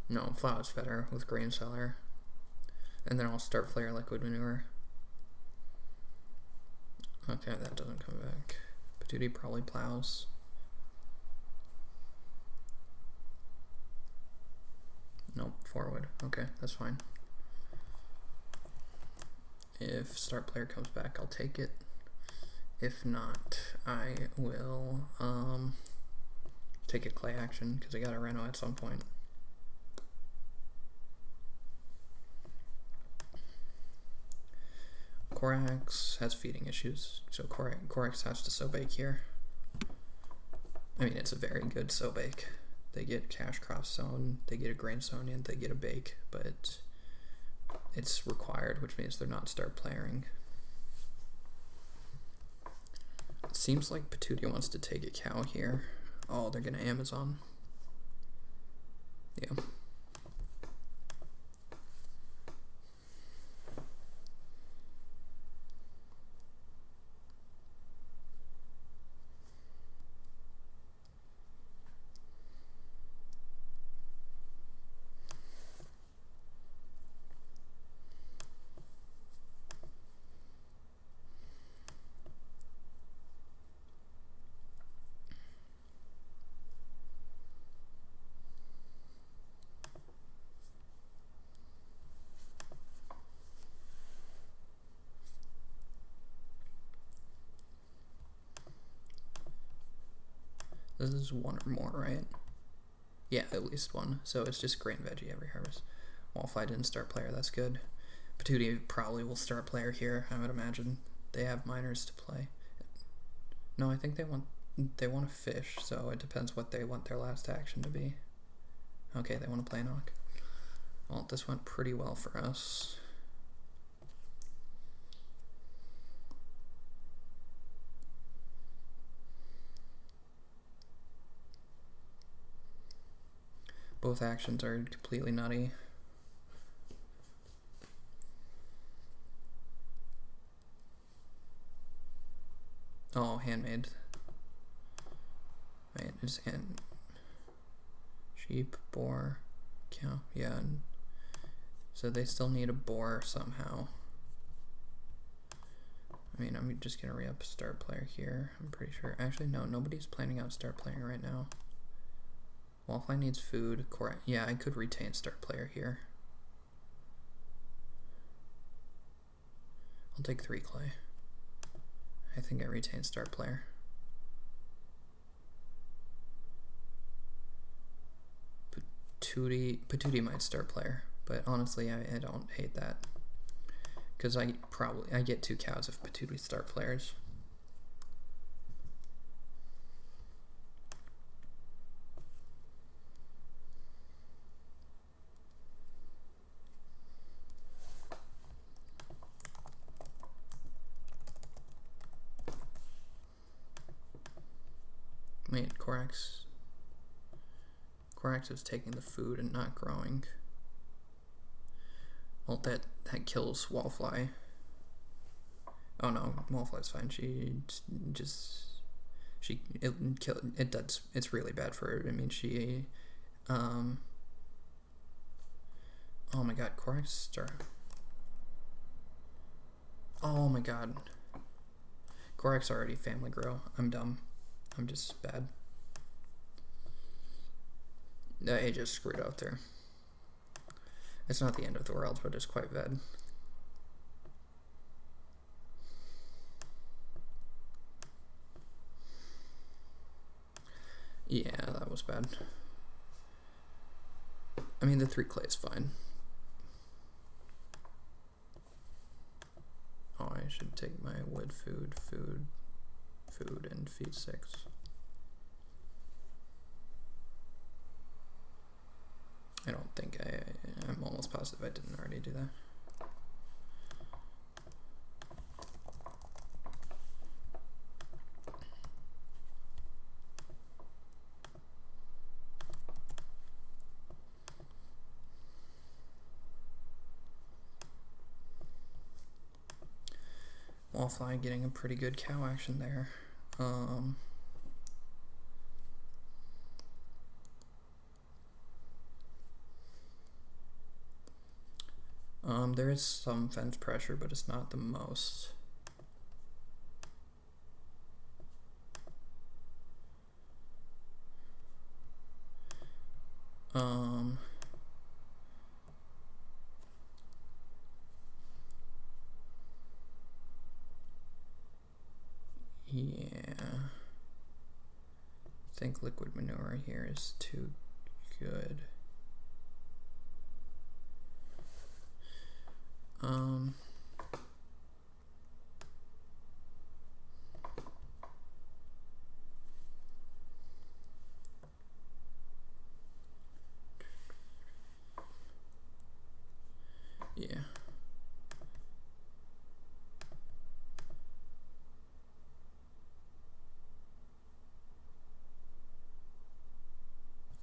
No, plow is better with grain cellar. And then I'll start flare liquid manure. Okay, that doesn't come back. Patootie probably plows. Nope, forward. Okay, that's fine. If start player comes back, I'll take it. If not, I will take a clay action because I got a reno at some point. Corax has feeding issues, so Corax has to sow bake here. I mean, it's a very good sow bake. They get cash crop sown, they get a grain sown, and they get a bake, but it's required, which means they're not start playing. It seems like Patootie wants to take a cow here. Oh, they're gonna Amazon. Yeah. This is one or more, right? Yeah, at least one. So it's just grain veggie every harvest. Wallfly didn't start player, that's good. Patootie probably will start player here, I would imagine. They have miners to play. No, I think they want a fish, so it depends what they want their last action to be. Okay, they want to play knock. Well, this went pretty well for us. Both actions are completely nutty. Oh, handmade. Wait, it's hand. Sheep, boar, cow. Yeah. So they still need a boar somehow. I mean, I'm just gonna re-up start player here. I'm pretty sure. Actually, no, nobody's planning on start playing right now. Wallfly needs food. Yeah, I could retain start player here. I'll take 3 clay. I think I retain start player. Patootie might start player, but honestly, I don't hate that. Because I get 2 cows if Patootie start players. Wait, Corax is taking the food and not growing. Well, that kills Wallfly. Oh no, Wallfly's fine. It's really bad for her. I mean, oh my god, Corax star. Oh my god. Corax already family grow. I'm dumb. I'm just bad. I just screwed out there. It's not the end of the world, but it's quite bad. Yeah, that was bad. I mean, the 3 clay is fine. Oh, I should take my wood, food, and feed 6. I don't think I'm almost positive I didn't already do that. Wallfly getting a pretty good cow action there. There is some fence pressure, but it's not the most. Yeah. I think liquid manure here is too good. Yeah.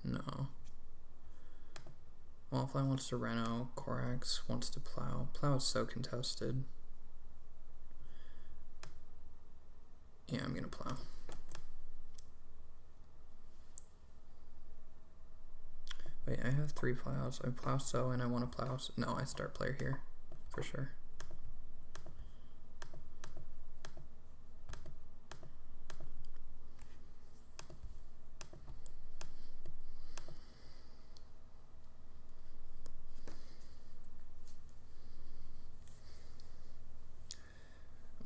No. Wallfly wants to reno, Corax wants to plow. Plow is so contested. Yeah, I'm gonna plow. Wait, I have 3 plows. I plow so and I want to plow. No, I start player here for sure.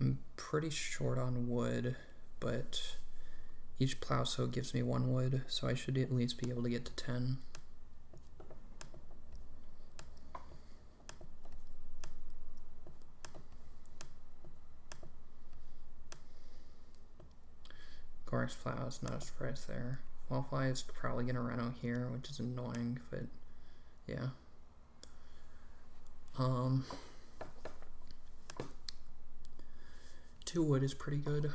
I'm pretty short on wood, but Each Plowso gives me 1 wood, so I should at least be able to get to 10. Corax Plow is not a surprise there. Wallfly is probably going to Reno here, which is annoying, but yeah. 2 wood is pretty good.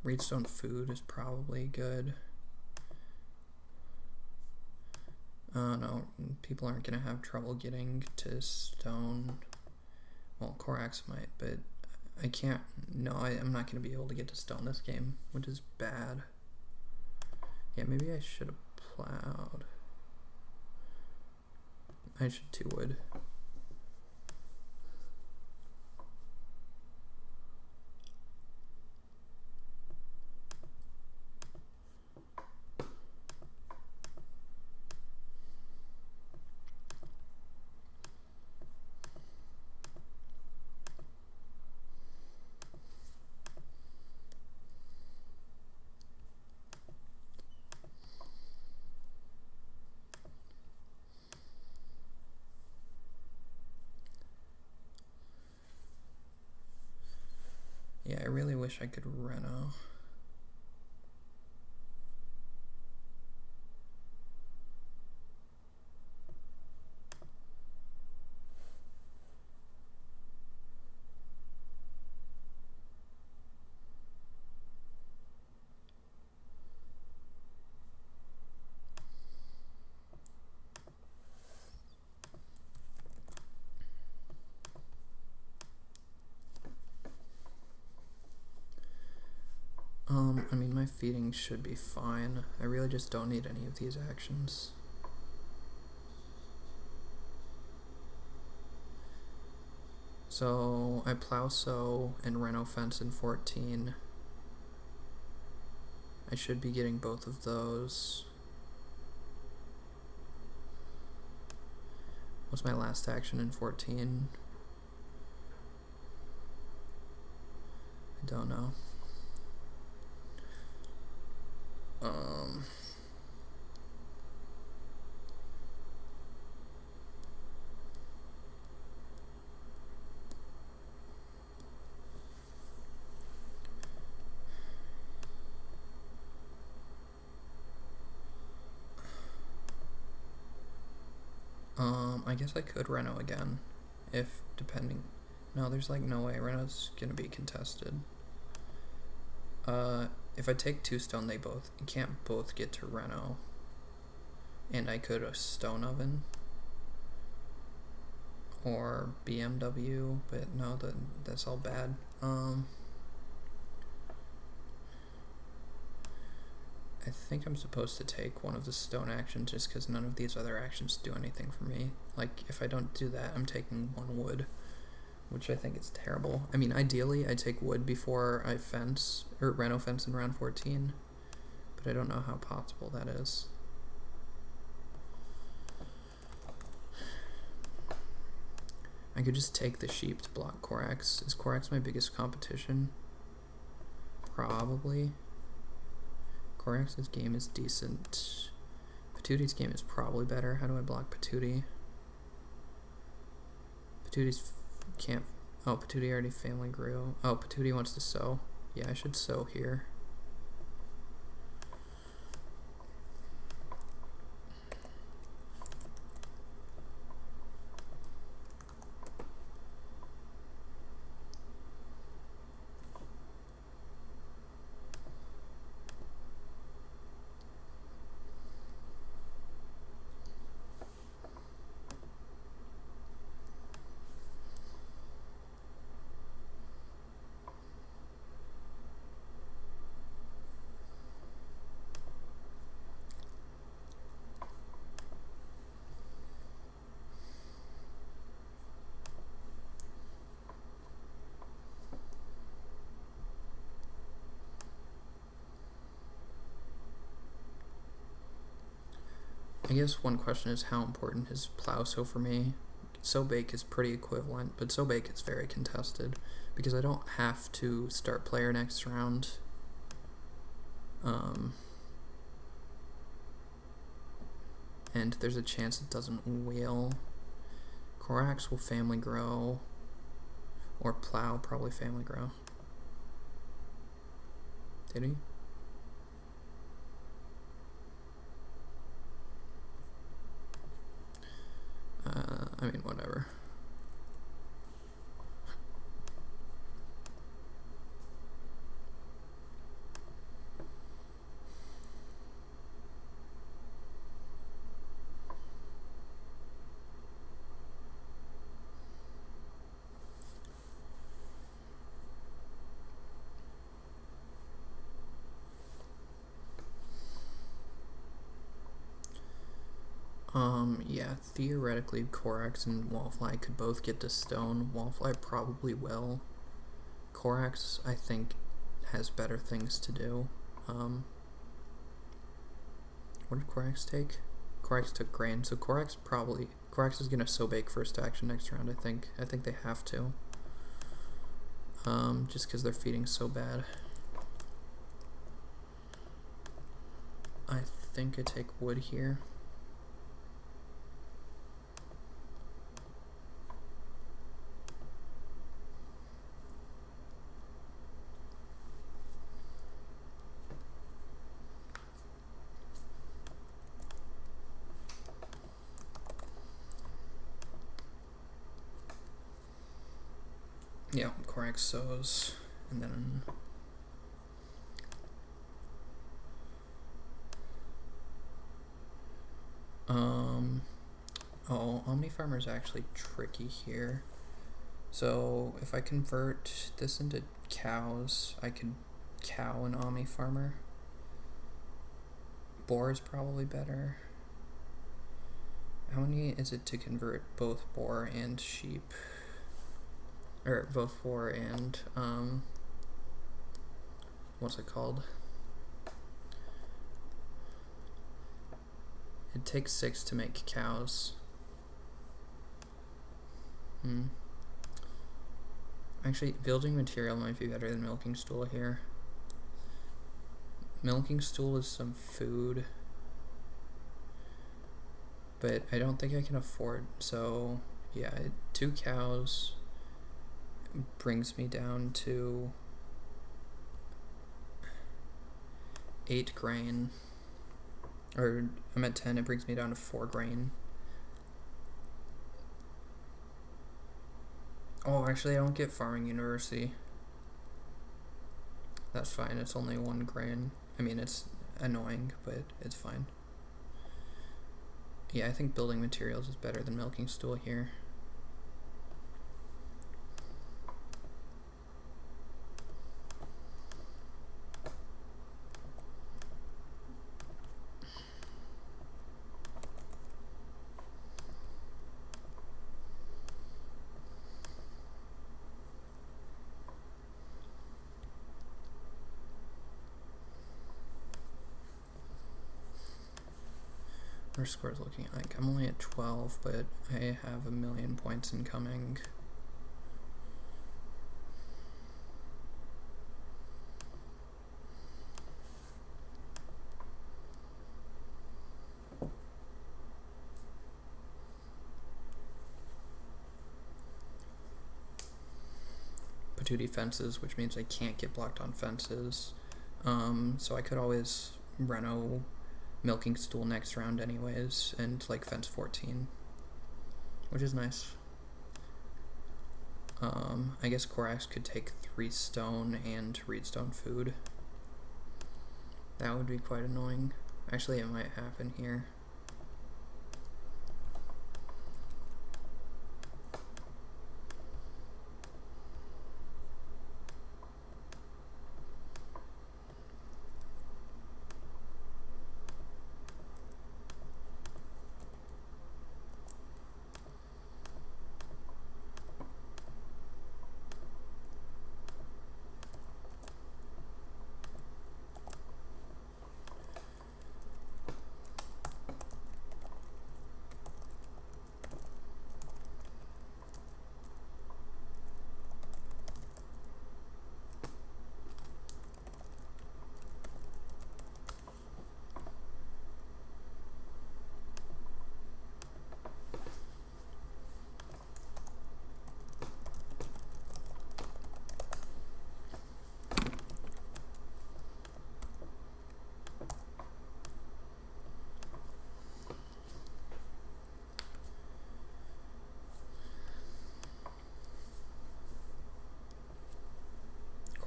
Reedstone food is probably good. No, people aren't going to have trouble getting to stone. Well, Corax might, but I can't. No, I'm not going to be able to get to stone this game, which is bad. Yeah, maybe I should have plowed. I should 2 wood. Yeah, I really wish I could Reno. I mean, my feeding should be fine. I really just don't need any of these actions. So, I Plowso and Reno Fence in 14. I should be getting both of those. What's my last action in 14? I don't know. I guess I could Reno again, if depending. No, there's like no way Reno's gonna be contested. If I take 2 stone, they can't both get to Reno. And I could a stone oven or BMW, but no, that's all bad. I think I'm supposed to take one of the stone actions just because none of these other actions do anything for me. Like, if I don't do that, I'm taking 1 wood, which I think is terrible. I mean, ideally, I take wood before I fence, or Reno fence in round 14, but I don't know how possible that is. I could just take the sheep to block Corax. Is Corax my biggest competition? Probably. Corax's game is decent. Patooty's game is probably better. How do I block Patooty? Patooty's can't. Oh, Patooty already family grew. Oh, Patooty wants to sow. Yeah, I should sow here. I guess one question is how important is Plowso for me? Sobake is pretty equivalent, but Sobake is very contested because I don't have to start player next round. And there's a chance it doesn't wheel. Corax will family grow, or Plow probably family grow. Did he? I mean, whatever. Yeah, theoretically, Corax and Wallfly could both get to stone. Wallfly probably will. Corax, I think, has better things to do. What did Corax take? Corax took grain, so Corax is gonna Sobake first action next round, I think. I think they have to. Just because they're feeding so bad. I think I take wood here. Yeah, Corax sows, and then Omni Farmer is actually tricky here. So if I convert this into cows, I could cow an Omni Farmer. Boar is probably better. How many is it to convert both boar and sheep? Or both boar and what's it called? It takes 6 to make cows. Actually, building material might be better than milking stool here. Milking stool is some food, but I don't think I can afford, so yeah, 2 cows brings me down to 8 grain, or I'm at 10, it brings me down to 4 grain. Oh, actually I don't get Farming University. That's fine, it's only 1 grain. I mean, it's annoying, but it's fine. Yeah, I think building materials is better than milking stool here. Our score's looking like I'm only at 12, but I have 1,000,000 points incoming. Patootie fences, which means I can't get blocked on fences. So I could always Reno milking stool next round anyways, and like fence 14, which is nice. I guess Corax could take 3 stone and reedstone food. That would be quite annoying. Actually, it might happen here.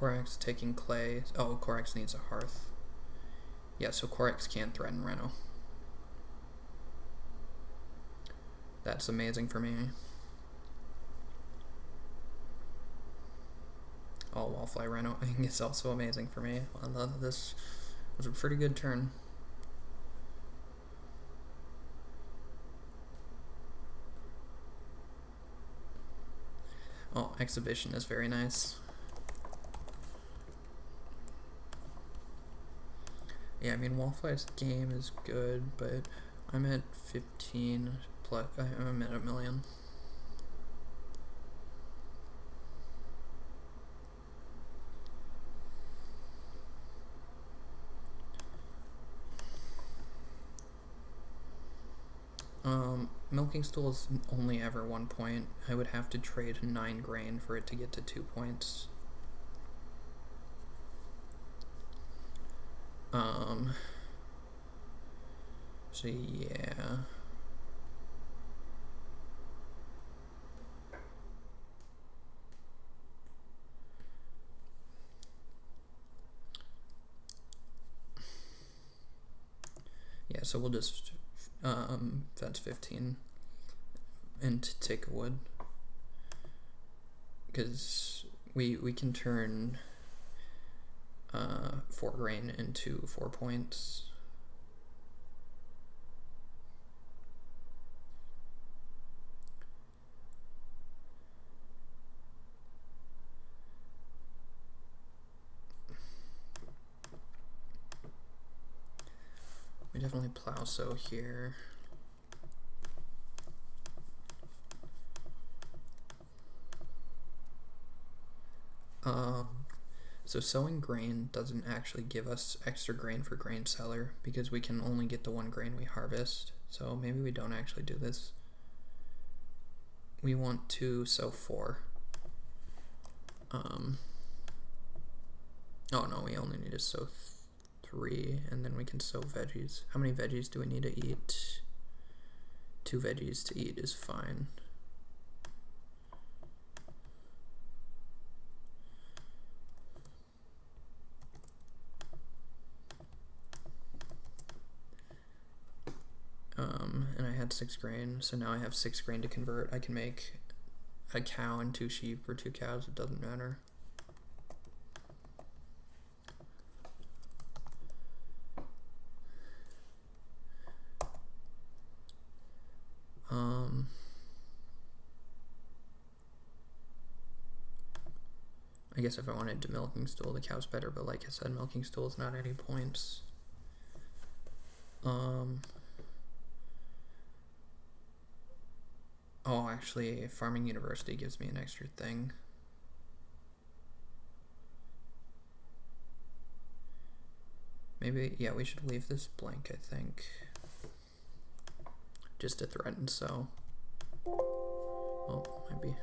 Korax taking clay. Oh, Korax needs a hearth. Yeah, so Korax can't threaten Reno. That's amazing for me. Oh, Wallfly Reno is also amazing for me. I love this. It was a pretty good turn. Oh, Exhibition is very nice. Yeah, I mean, Wallfly's game is good, but I'm at 15 plus. I'm at 1 million. Milking Stool is only ever 1 point. I would have to trade 9 grain for it to get to 2 points. So yeah. Yeah, so we'll just fence 15 and take a wood. Because we can turn 4 grain into 4 points. We definitely plow so here. So sowing grain doesn't actually give us extra grain for grain seller because we can only get the 1 grain we harvest. So maybe we don't actually do this. We want to sow 4. Oh no, we only need to sow 3, and then we can sow veggies. How many veggies do we need to eat? 2 veggies to eat is fine. And I had 6 grain, so now I have 6 grain to convert. I can make a cow and 2 sheep or 2 cows, it doesn't matter. I guess if I wanted to milking stool, the cow's better, but like I said, milking stool is not any points. Oh, actually, Farming University gives me an extra thing. Maybe, yeah, we should leave this blank, I think. Just to threaten, so. Oh, maybe.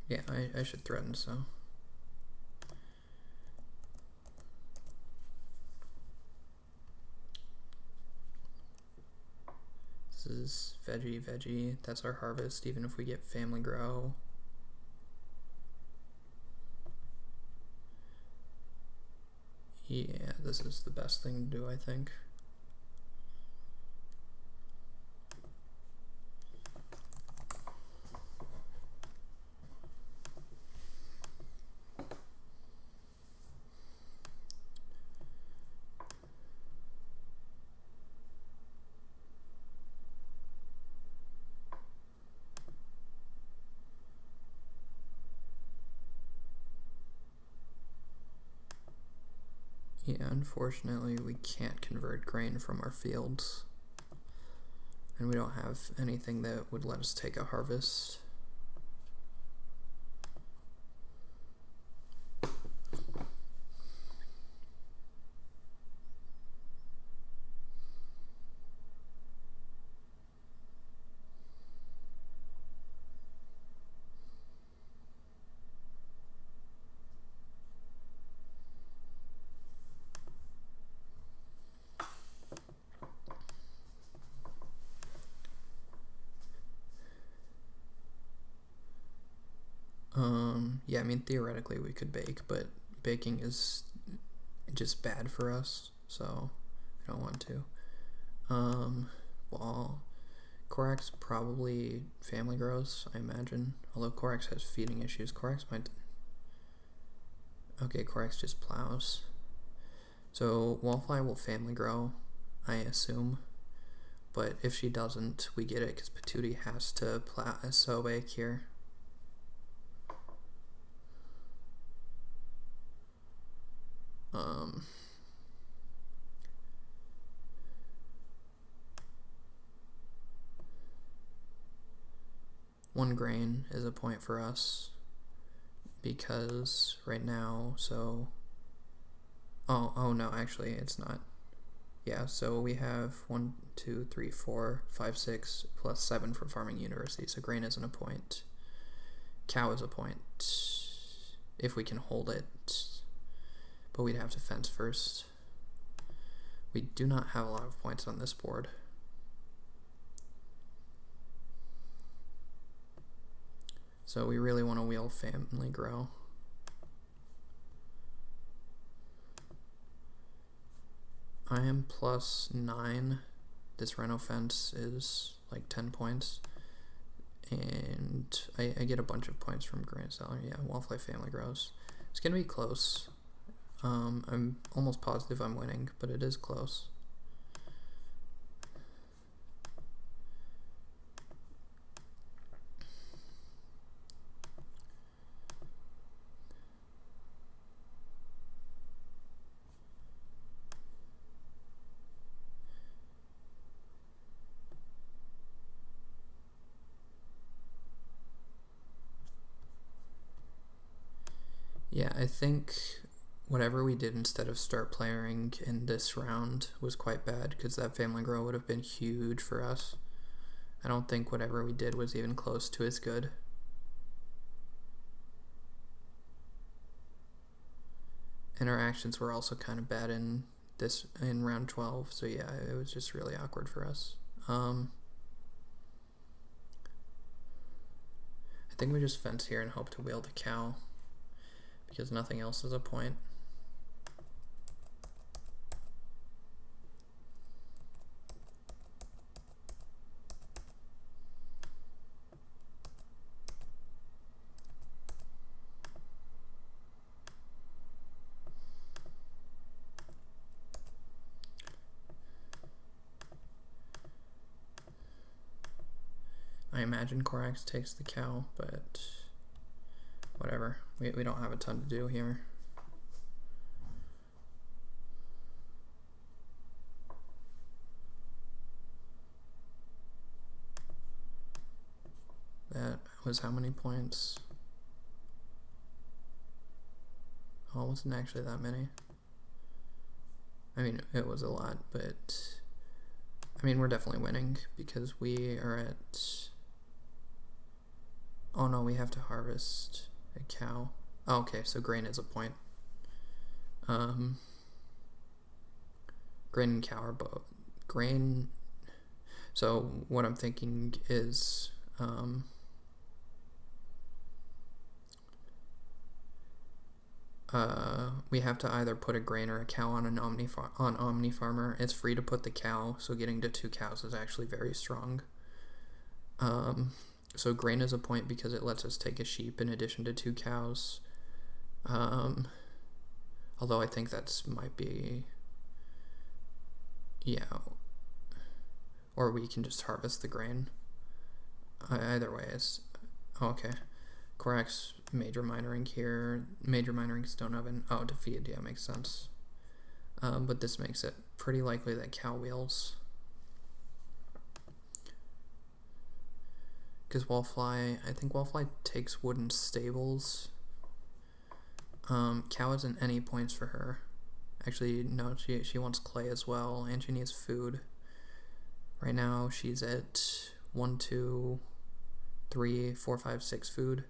Yeah, I should threaten, so. This is veggie. That's our harvest, even if we get family grow. Yeah, this is the best thing to do, I think. Yeah, unfortunately we can't convert grain from our fields. And we don't have anything that would let us take a harvest. Yeah, I mean, theoretically we could bake, but baking is just bad for us, so I don't want to. Well, Corax probably family grows, I imagine. Although Corax has feeding issues. Corax might... Okay, Corax just plows. So Wallfly will family grow, I assume. But if she doesn't, we get it because Patootie has to plow Sobek here. One grain is a point for us because right now, so oh no, actually it's not. Yeah, so we have 1, 2, 3, 4, 5, 6 plus 7 from Farming University, so grain isn't a point. Cow is a point if we can hold it, but we'd have to fence first. We do not have a lot of points on this board. So we really want to wheel family grow. I am plus 9. This Reno fence is like 10 points. And I get a bunch of points from Grain Cellar. Yeah, Wallfly family grows. It's going to be close. I'm almost positive I'm winning, but it is close. Yeah, I think whatever we did instead of start playing in this round was quite bad because that family grow would have been huge for us. I don't think whatever we did was even close to as good. And our actions were also kind of bad in round 12, so yeah, it was just really awkward for us. I think we just fence here and hope to wheel the cow because nothing else is a point. I imagine Corax takes the cow, but whatever. We don't have a ton to do here. That was how many points? Oh, it wasn't actually that many. I mean, it was a lot, but I mean, we're definitely winning because we are at... Oh no, we have to harvest a cow. Oh, okay, so grain is a point. Grain and cow are both. Grain... So what I'm thinking is... we have to either put a grain or a cow on an Omni Farmer. It's free to put the cow, so getting to 2 cows is actually very strong. So grain is a point because it lets us take a sheep in addition to 2 cows. Although I think that's might be... Yeah. Or we can just harvest the grain. Either way is... Oh, okay. Corax major minoring here. Major minoring stone oven. Oh, to feed. Yeah, makes sense. But this makes it pretty likely that cow wheels. Because Wallfly... I think Wallfly takes wooden stables. Cow isn't any points for her. Actually, no, she wants clay as well, and she needs food. Right now, she's at 1, 2, 3, 4, 5, 6 food.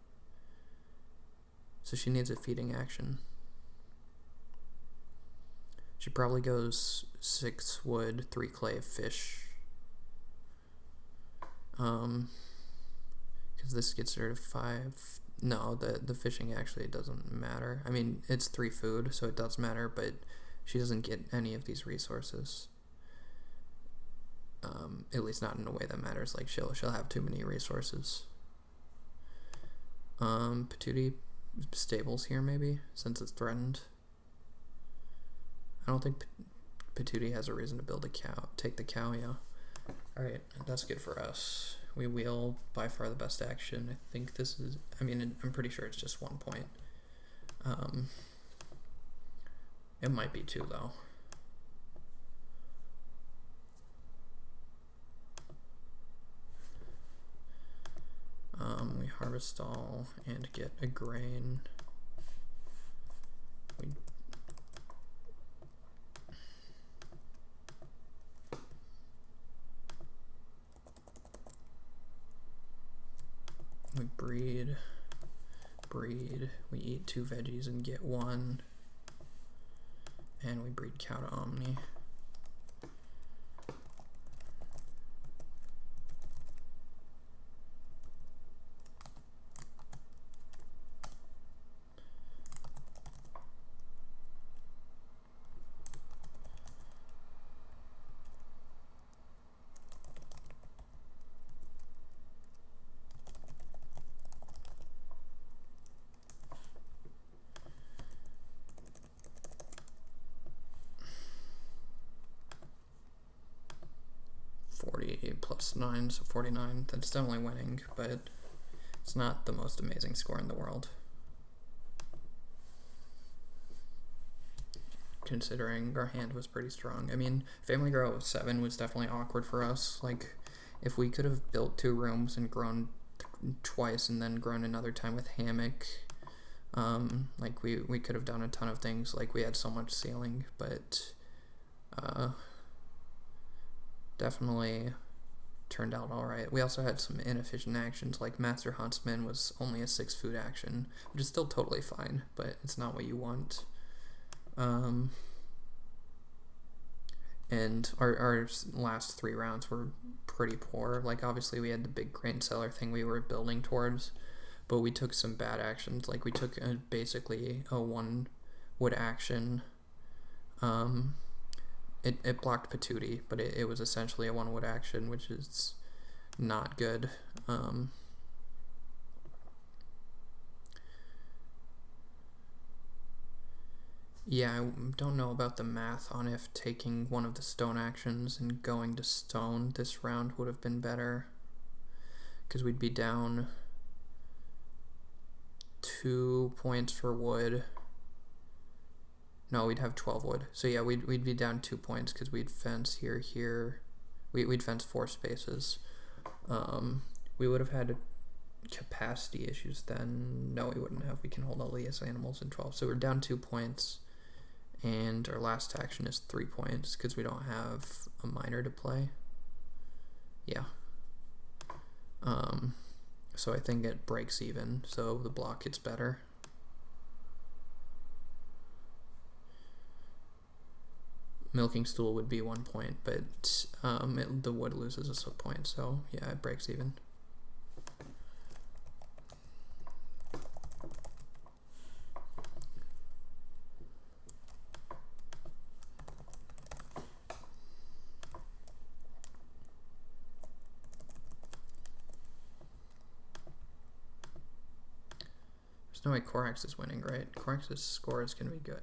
So she needs a feeding action. She probably goes 6 wood, 3 clay, fish. Because this gets her to 5, No, the fishing actually doesn't matter. I mean, it's 3 food, so it does matter, but she doesn't get any of these resources. At least not in a way that matters. Like she'll have too many resources. Patootie stables here maybe, since it's threatened. I don't think Patootie has a reason to build a cow. Take the cow, yeah. Alright, that's good for us. We wheel, by far the best action. I think this is, I mean, I'm pretty sure it's just 1 point. It might be 2 though. We harvest all and get a grain. We breed, we eat 2 veggies and get 1, and we breed cow to Omni. Plus 9, so 49. That's definitely winning, but it's not the most amazing score in the world, considering our hand was pretty strong. I mean, Family Grow 7 was definitely awkward for us. Like, if we could have built 2 rooms and grown twice and then grown another time with Hammock, like we could have done a ton of things. Like, we had so much ceiling, but definitely turned out alright. We also had some inefficient actions, like Master Huntsman was only a 6 food action, which is still totally fine, but it's not what you want. And our last 3 rounds were pretty poor. Like, obviously we had the big grain cellar thing we were building towards, but we took some bad actions. Like, we took basically a 1 wood action. It blocked Patootie, but it was essentially a 1 wood action, which is not good. Yeah, I don't know about the math on if taking one of the stone actions and going to stone this round would have been better, because we'd be down 2 points for wood. No, we'd have 12 wood. So yeah, we'd be down 2 points because we'd fence here. We'd fence 4 spaces. We would have had capacity issues then. No, we wouldn't have. We can hold all these animals in 12. So we're down 2 points. And our last action is 3 points because we don't have a miner to play. Yeah. So I think it breaks even. So the block gets better. Milking Stool would be 1 point, but the wood loses a point, so yeah, it breaks even. There's no way Corax is winning, right? Corax's score is going to be good.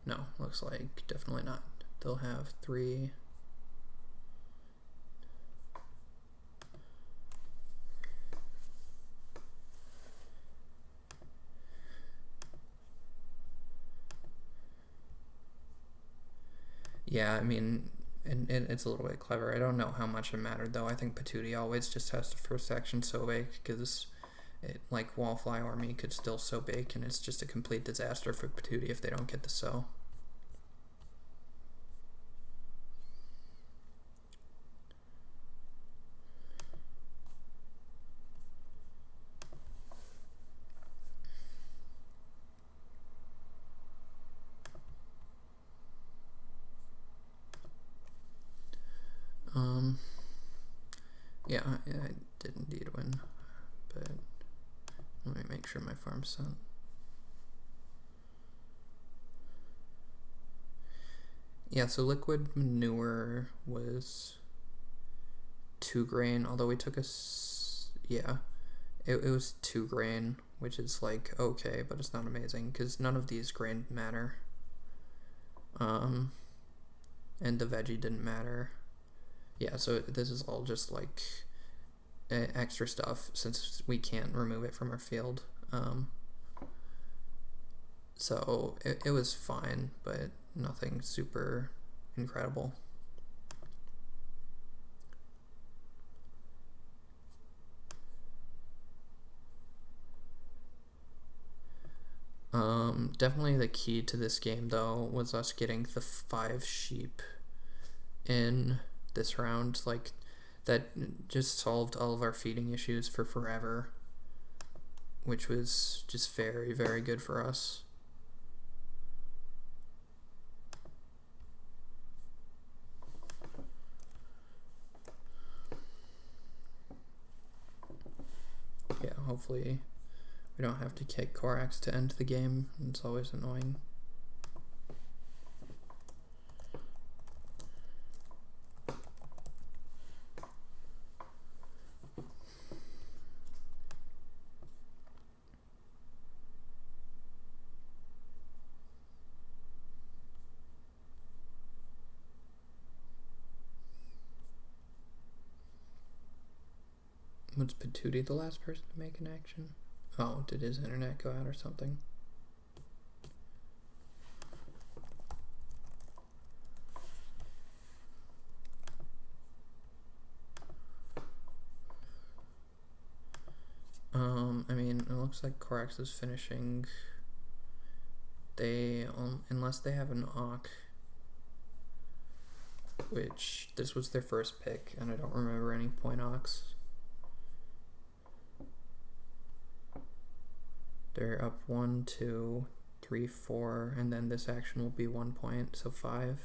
No, looks like definitely not. They'll have 3. Yeah, I mean, and it's a little bit clever. I don't know how much it mattered, though. I think Patootie always just has the first action so bake, because like Wallfly or me could still so bake, and it's just a complete disaster for Patootie if they don't get the sow. Yeah, I did indeed win, but Let me make sure my farm's set. Yeah, so liquid manure was 2 grain, although we took it was 2 grain, which is like okay, but it's not amazing because none of these grain matter. And the veggie didn't matter. Yeah, so this is all just like extra stuff since we can't remove it from our field. So it was fine, but nothing super incredible. Definitely the key to this game though was us getting the 5 sheep in this round. Like that just solved all of our feeding issues for forever, which was just very, very good for us. Yeah, hopefully we don't have to kick Korax to end the game. It's always annoying. Was Patootie the last person to make an action? Oh, did his internet go out or something? I mean, it looks like Korax is finishing. They, unless they have an Auk, which this was their first pick, and I don't remember any point Auks. They're up 1, 2, 3, 4, and then this action will be 1 point, so 5.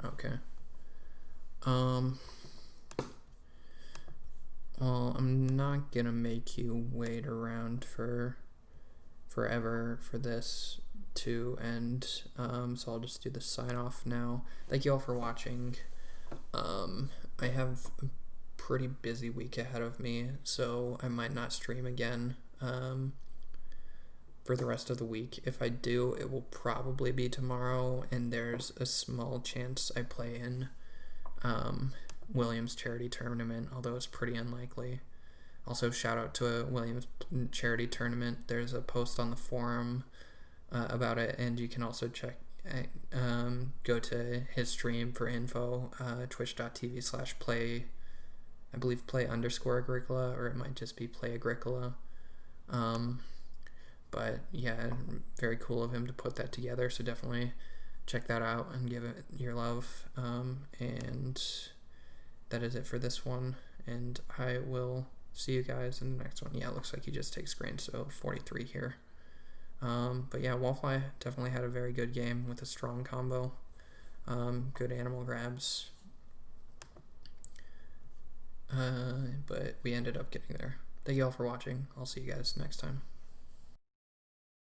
Okay. Well, I'm not gonna make you wait around for forever for this to end, so I'll just do the sign off now. Thank you all for watching. I have a pretty busy week ahead of me, so I might not stream again for the rest of the week. If I do, it will probably be tomorrow, and there's a small chance I play in Williams charity tournament, although it's pretty unlikely. Also, shout out to a Williams charity tournament. There's a post on the forum about it, and you can also check go to his stream for info, twitch.tv/play, I believe play_Agricola, or it might just be play Agricola. But yeah, very cool of him to put that together, so definitely check that out and give it your love. And that is it for this one, and I will see you guys in the next one. Yeah, it looks like he just takes grain, so 43 here. But yeah, Wallfly definitely had a very good game with a strong combo. Good animal grabs. But we ended up getting there. Thank you all for watching. I'll see you guys next time.